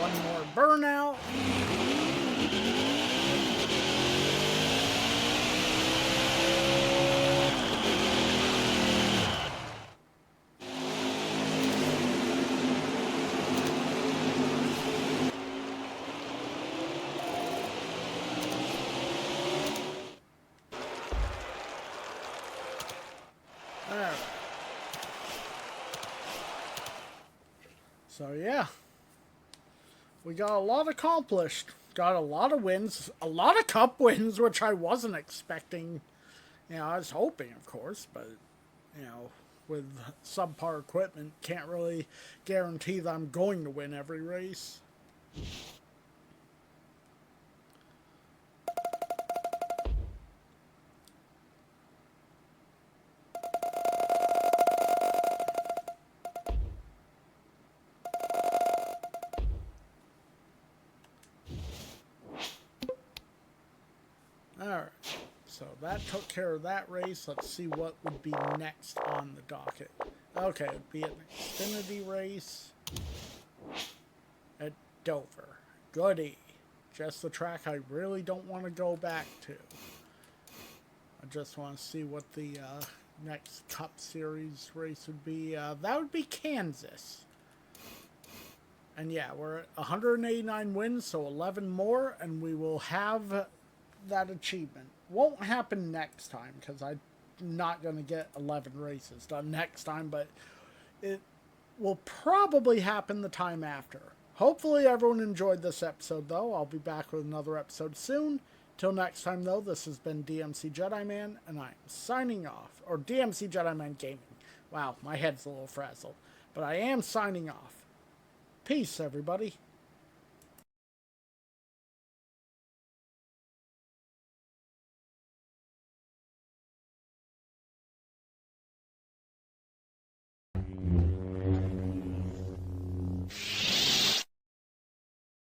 One more burnout. Alright. So yeah. We got a lot accomplished. Got a lot of wins. A lot of cup wins, which I wasn't expecting. You know, I was hoping, of course, but, you know, with subpar equipment, can't really guarantee that I'm going to win every race. Alright, so that took care of that race. Let's see what would be next on the docket. Okay, it would be an Xfinity race at Dover. Goody. Just the track I really don't want to go back to. I just want to see what the next Cup Series race would be. That would be Kansas. And yeah, we're at 189 wins, so 11 more, and we will have that achievement. Won't happen next time, because I'm not going to get 11 races done next time, but it will probably happen the time after. Hopefully everyone enjoyed this episode, though. I'll be back with another episode soon. Till next time, though, this has been DMC Jedi Man, and I'm signing off. Or DMC Jedi Man Gaming. Wow, my head's a little frazzled. But I am signing off. Peace, everybody.